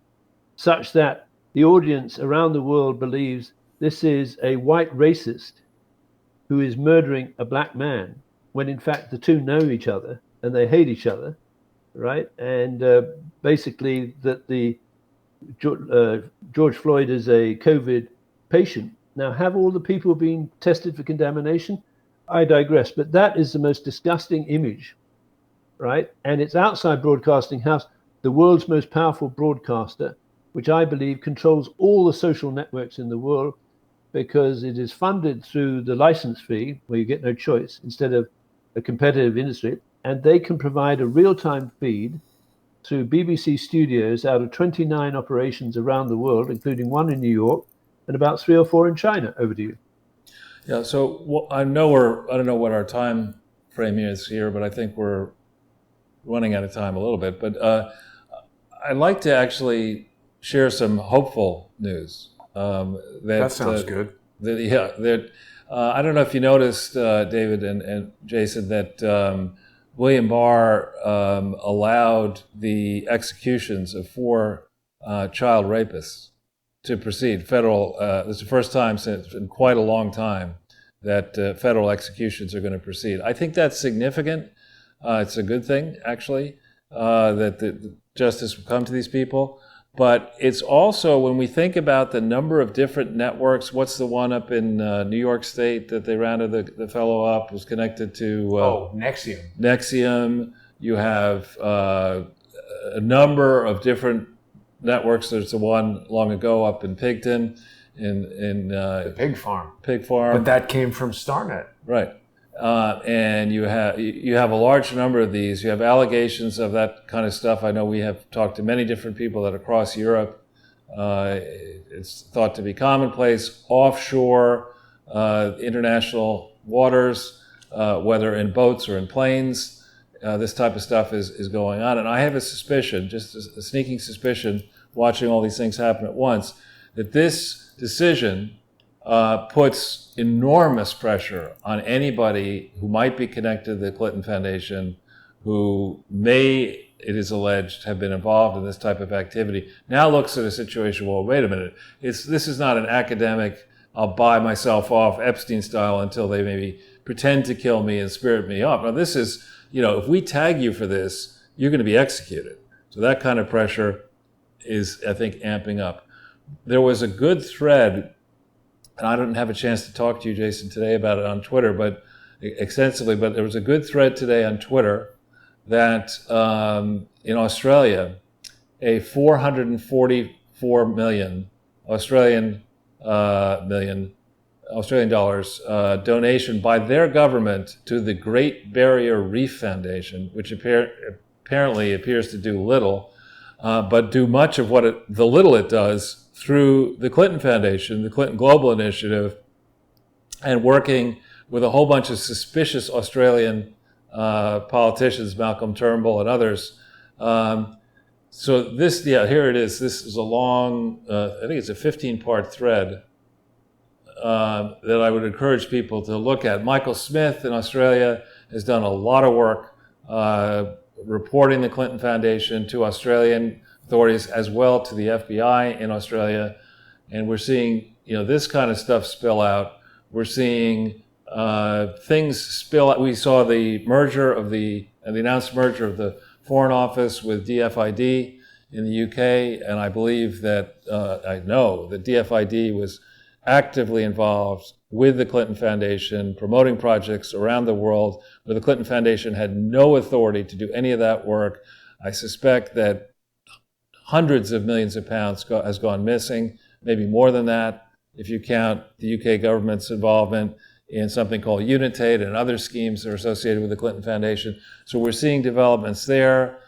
such that the audience around the world believes this is a white racist who is murdering a black man, when in fact the two know each other and they hate each other, right? And basically that the George Floyd is a COVID patient. Now, have all the people been tested for contamination? I digress, but that is the most disgusting image, right? And it's outside Broadcasting House, the world's most powerful broadcaster, which I believe controls all the social networks in the world because it is funded through the license fee, where you get no choice, instead of a competitive industry. And they can provide a real-time feed through BBC studios out of 29 operations around the world, including one in New York and about 3 or 4 in China. Over to you. Yeah, so I don't know what our time frame is here, but I think we're running out of time a little bit. But I'd like to actually share some hopeful news. That sounds good. I don't know if you noticed, David and Jason, that William Barr allowed the executions of 4 child rapists to proceed. Federal. This is the first time since in quite a long time that federal executions are going to proceed. I think that's significant. It's a good thing, actually, that the justice will come to these people. But it's also, when we think about the number of different networks, what's the one up in New York State that they rounded the fellow up, was connected to? Nexium. Nexium. You have a number of different networks. There's the one long ago up in Pigton, in the pig farm. Pig farm. But that came from StarNet. Right. And you have a large number of these. You have allegations of that kind of stuff. I know we have talked to many different people that across Europe, it's thought to be commonplace. Offshore, international waters, whether in boats or in planes, this type of stuff is going on. And I have a suspicion, just a sneaking suspicion, watching all these things happen at once, that this decision puts enormous pressure on anybody who might be connected to the Clinton Foundation, who may, it is alleged, have been involved in this type of activity. Now looks at a situation, well, wait a minute, this is not an academic, I'll buy myself off Epstein style until they maybe pretend to kill me and spirit me up. Now this is, if we tag you for this, you're going to be executed. So that kind of pressure is, I think, amping up. There was a good thread, and I didn't have a chance to talk to you, Jason, today about it on Twitter, but extensively, but there was a good thread today on Twitter that in Australia, a 444 million Australian million Australian dollars donation by their government to the Great Barrier Reef Foundation, which apparently appears to do little, but do much of the little it does through the Clinton Foundation, the Clinton Global Initiative, and working with a whole bunch of suspicious Australian politicians, Malcolm Turnbull and others. So this, here it is. This is a long, I think it's a 15-part thread that I would encourage people to look at. Michael Smith in Australia has done a lot of work reporting the Clinton Foundation to Australian authorities as well to the FBI in Australia. And we're seeing, this kind of stuff spill out. We're seeing things spill out. We saw the announced merger of the Foreign Office with DFID in the UK, and I believe that, I know that DFID was actively involved with the Clinton Foundation, promoting projects around the world where the Clinton Foundation had no authority to do any of that work. I suspect that hundreds of millions of pounds has gone missing, maybe more than that, if you count the UK government's involvement in something called Unitate and other schemes that are associated with the Clinton Foundation. So we're seeing developments there.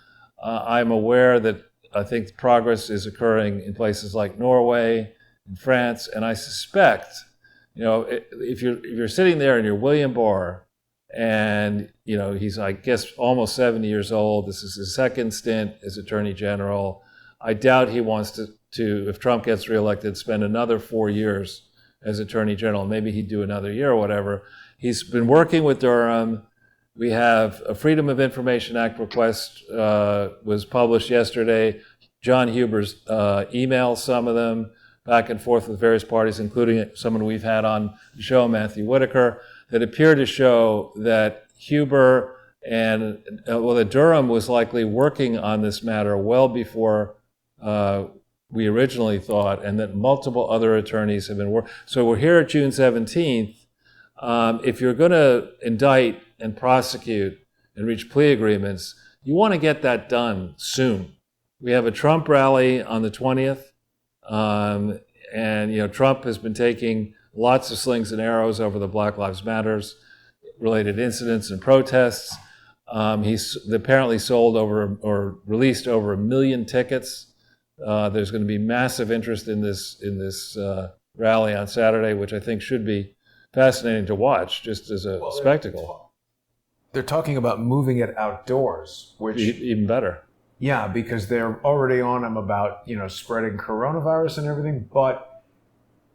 I'm aware that I think progress is occurring in places like Norway and France, and I suspect, if you're sitting there and you're William Barr, and he's, I guess, almost 70 years old. This is his second stint as Attorney General. I doubt he wants to, if Trump gets reelected, spend another 4 years as Attorney General. Maybe he'd do another year or whatever. He's been working with Durham. We have a Freedom of Information Act request was published yesterday. John Huber's emailed some of them back and forth with various parties, including someone we've had on the show, Matthew Whitaker, that appear to show that Huber and, that Durham was likely working on this matter well before we originally thought, and that multiple other attorneys have been working. So we're here at June 17th. If you're going to indict and prosecute and reach plea agreements, you want to get that done soon. We have a Trump rally on the 20th, and Trump has been taking lots of slings and arrows over the Black Lives Matters related incidents and protests. He's apparently sold or released over 1 million tickets. There's going to be massive interest in this rally on Saturday, which I think should be fascinating to watch, just as a spectacle. They're talking about moving it outdoors, which even better. Yeah, because they're already on him about spreading coronavirus and everything, but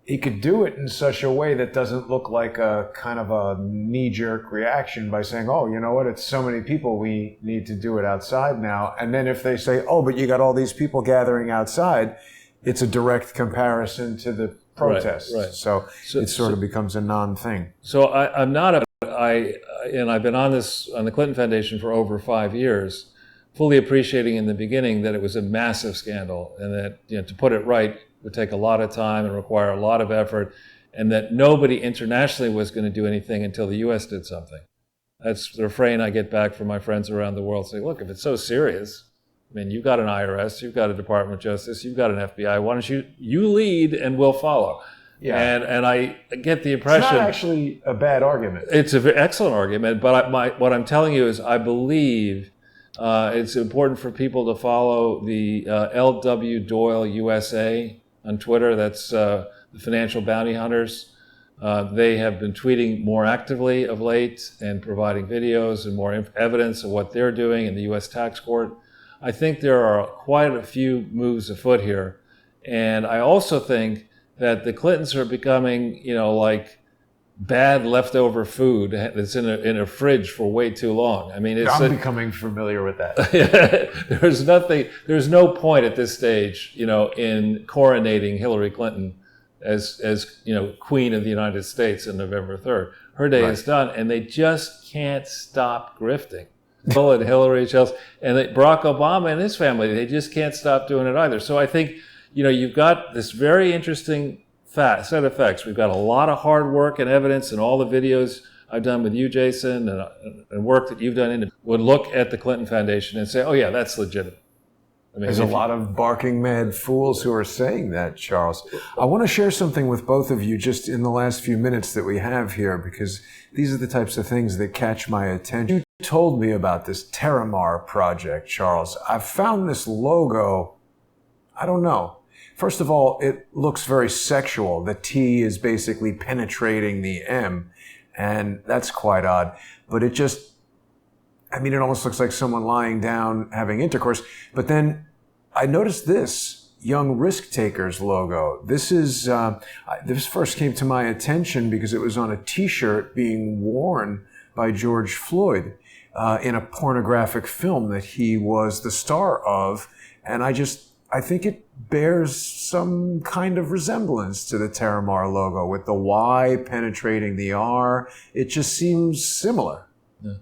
he could do it in such a way that doesn't look like a kind of a knee-jerk reaction by saying, oh, you know what, it's so many people, we need to do it outside now. And then if they say, oh, but you got all these people gathering outside, it's a direct comparison to the protests. Right. So it sort of becomes a non-thing. So I'm not and I've been on the Clinton Foundation for over 5 years, fully appreciating in the beginning that it was a massive scandal, and that to put it right would take a lot of time and require a lot of effort, and that nobody internationally was going to do anything until the U.S. did something. That's the refrain I get back from my friends around the world, saying, look, if it's so serious, you've got an IRS, you've got a Department of Justice, you've got an FBI, why don't you lead and we'll follow? Yeah. And I get the impression... It's not actually a bad argument. It's an excellent argument, but what I'm telling you is I believe it's important for people to follow the L.W. Doyle USA on Twitter. That's the financial bounty hunters. They have been tweeting more actively of late and providing videos and more evidence of what they're doing in the U.S. tax court. I think there are quite a few moves afoot here. And I also think that the Clintons are becoming, like bad leftover food that's in a fridge for way too long. I'm becoming familiar with that. There's no point at this stage, in coronating Hillary Clinton as Queen of the United States on November 3rd. Her day is done, and they just can't stop grifting. Bill and Hillary, Chelsea, and Barack Obama and his family, they just can't stop doing it either. So I think, you've got this very interesting set of facts. We've got a lot of hard work and evidence, and all the videos I've done with you, Jason, and work that you've done would look at the Clinton Foundation and say, oh yeah, that's legitimate. I mean, there's a lot of barking mad fools who are saying that, Charles. I want to share something with both of you just in the last few minutes that we have here, because these are the types of things that catch my attention. You told me about this Terramar project, Charles. I've found this logo, I don't know. First of all, it looks very sexual. The T is basically penetrating the M, and that's quite odd. But it just, I mean, it almost looks like someone lying down having intercourse. But then I noticed this Young Risk Takers logo. This first came to my attention because it was on a T-shirt being worn by George Floyd in a pornographic film that he was the star of. And I think it bears some kind of resemblance to the Terramar logo with the Y penetrating the R. It just seems similar. Yeah.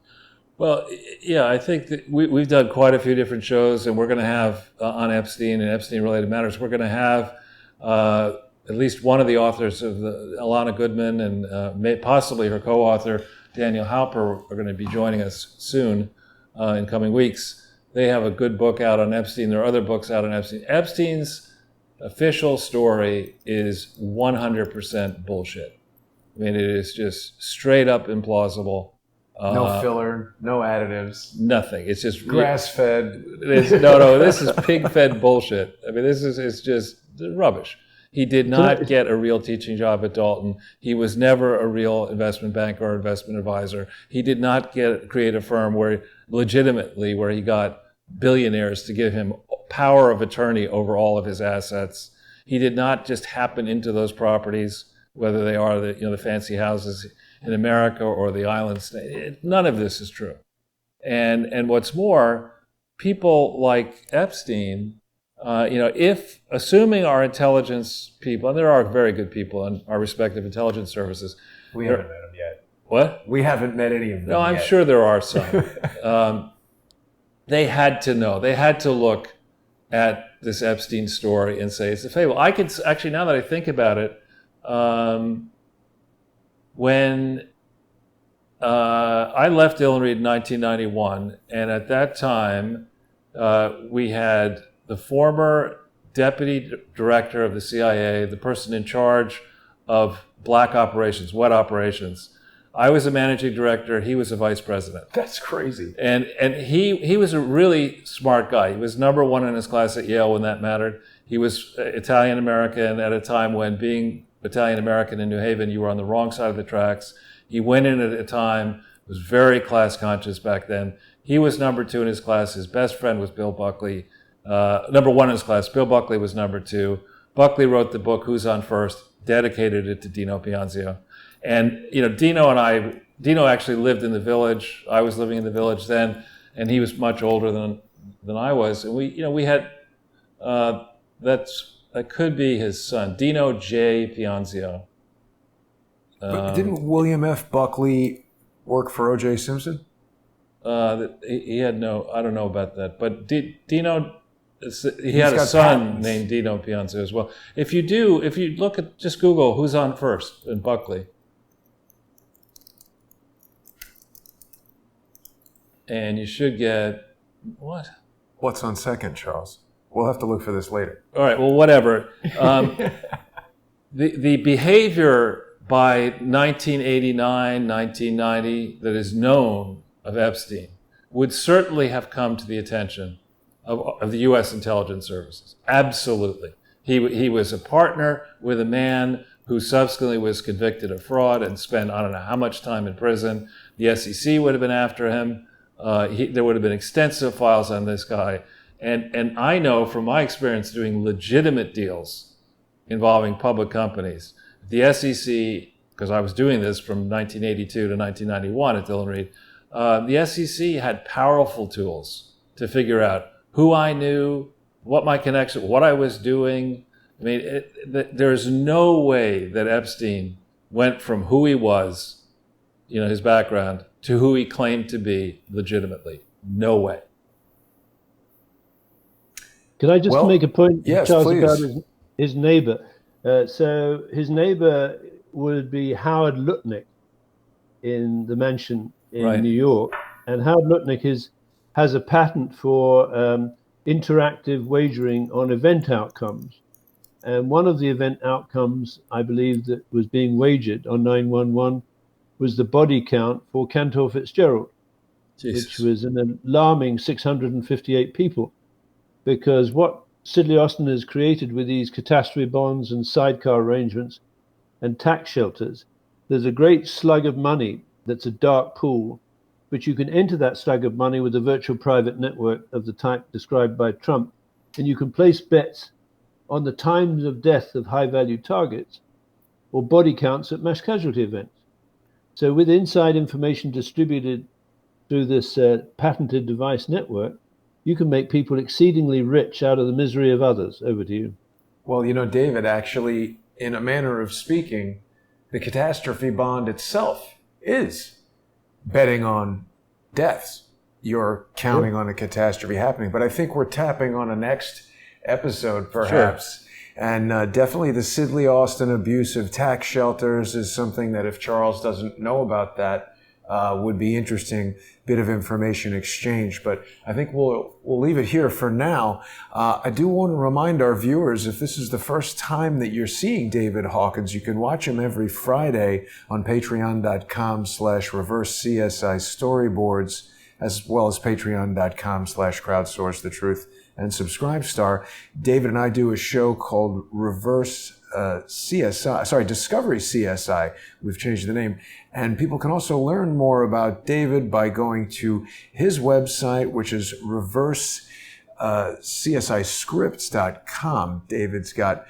Well, yeah, I think that we've done quite a few different shows, and we're going to have on Epstein and Epstein-related matters, we're going to have at least one of the authors of Alana Goodman and possibly her co-author, Daniel Halper, are going to be joining us soon in coming weeks. They have a good book out on Epstein. There are other books out on Epstein. Epstein's official story is 100% bullshit. I mean, it is just straight up implausible. No filler, no additives. Nothing. It's just grass-fed. No, this is pig-fed bullshit. I mean, it's just rubbish. He did not get a real teaching job at Dalton. He was never a real investment banker or investment advisor. He did not create a firm where he got billionaires to give him power of attorney over all of his assets. He did not just happen into those properties, whether they are the fancy houses in America or the islands. None of this is true. And what's more, people like Epstein, if assuming our intelligence people, and there are very good people in our respective intelligence services. We haven't met them yet. What? We haven't met any of them No, I'm yet. sure there are some. They had to know. They had to look at this Epstein story and say, it's a fable. I could actually, now that I think about it, when I left Illenreid in 1991, and at that time, we had the former deputy director of the CIA, the person in charge of black operations, wet operations. I was a managing director. He was a vice president. That's crazy. And he was a really smart guy. He was number one in his class at Yale when that mattered. He was Italian American at a time when being Italian American in New Haven, you were on the wrong side of the tracks. He went in at a time, was very class conscious back then. He was number two in his class. His best friend was Bill Buckley. Number one in his class. Bill Buckley was number two. Buckley wrote the book, Who's on First, dedicated it to Dino Pianzio. And, Dino actually lived in the Village. I was living in the Village then, and he was much older than I was. And we had, that could be his son, Dino J. Pianzio. But didn't William F. Buckley work for O.J. Simpson? He had I don't know about that, but Dino, he had a son patents named Dino Pianzio as well. If you look at, just Google Who's on First in Buckley. And you should get, what? What's on second, Charles? We'll have to look for this later. All right, well, whatever. The behavior by 1989, 1990 that is known of Epstein would certainly have come to the attention of the U.S. intelligence services. Absolutely. He was a partner with a man who subsequently was convicted of fraud and spent I don't know how much time in prison. The SEC would have been after him. There would have been extensive files on this guy. And I know from my experience doing legitimate deals involving public companies, the SEC, because I was doing this from 1982 to 1991 at Illenreid, the SEC had powerful tools to figure out who I knew, what my connection, what I was doing. I mean, there's no way that Epstein went from who he was, his background, to who he claimed to be legitimately. No way. Could I just make a point, yes, Charles, please. about his neighbor? So his neighbor would be Howard Lutnick in the mansion in Right. New York. And Howard Lutnick has a patent for interactive wagering on event outcomes. And one of the event outcomes, I believe, that was being wagered on 911 was the body count for Cantor Fitzgerald, Jesus. which was an alarming 658 people. Because what Sidley Austin has created with these catastrophe bonds and sidecar arrangements and tax shelters, there's a great slug of money that's a dark pool, but you can enter that slug of money with a virtual private network of the type described by Trump, and you can place bets on the times of death of high-value targets or body counts at mass casualty events. So with inside information distributed through this patented device network, you can make people exceedingly rich out of the misery of others. Over to you. Well, David, actually, in a manner of speaking, the catastrophe bond itself is betting on deaths. You're counting on a catastrophe happening. But I think we're tapping on a next episode, perhaps. Sure. And definitely the Sidley Austin abuse of tax shelters is something that, if Charles doesn't know about that, would be interesting bit of information exchange. But I think we'll leave it here for now. I do want to remind our viewers, if this is the first time that you're seeing David Hawkins, you can watch him every Friday on patreon.com/reverse-CSI storyboards, as well as patreon.com/crowdsource the truth and Subscribestar. David and I do a show called Discovery CSI. We've changed the name. And people can also learn more about David by going to his website, which is reverse-csiscripts.com. David's got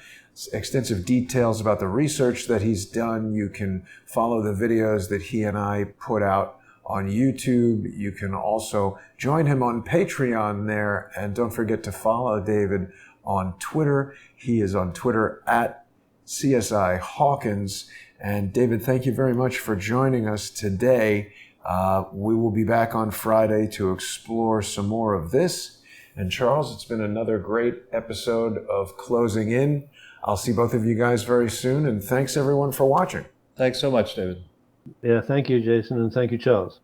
extensive details about the research that he's done. You can follow the videos that he and I put out on YouTube. You can also join him on Patreon there. And don't forget to follow David on Twitter. He is on Twitter at CSI Hawkins. And David, thank you very much for joining us today. We will be back on Friday to explore some more of this. And Charles, it's been another great episode of Closing In. I'll see both of you guys very soon. And thanks everyone for watching. Thanks so much, David. Yeah, thank you, Jason, and thank you, Charles.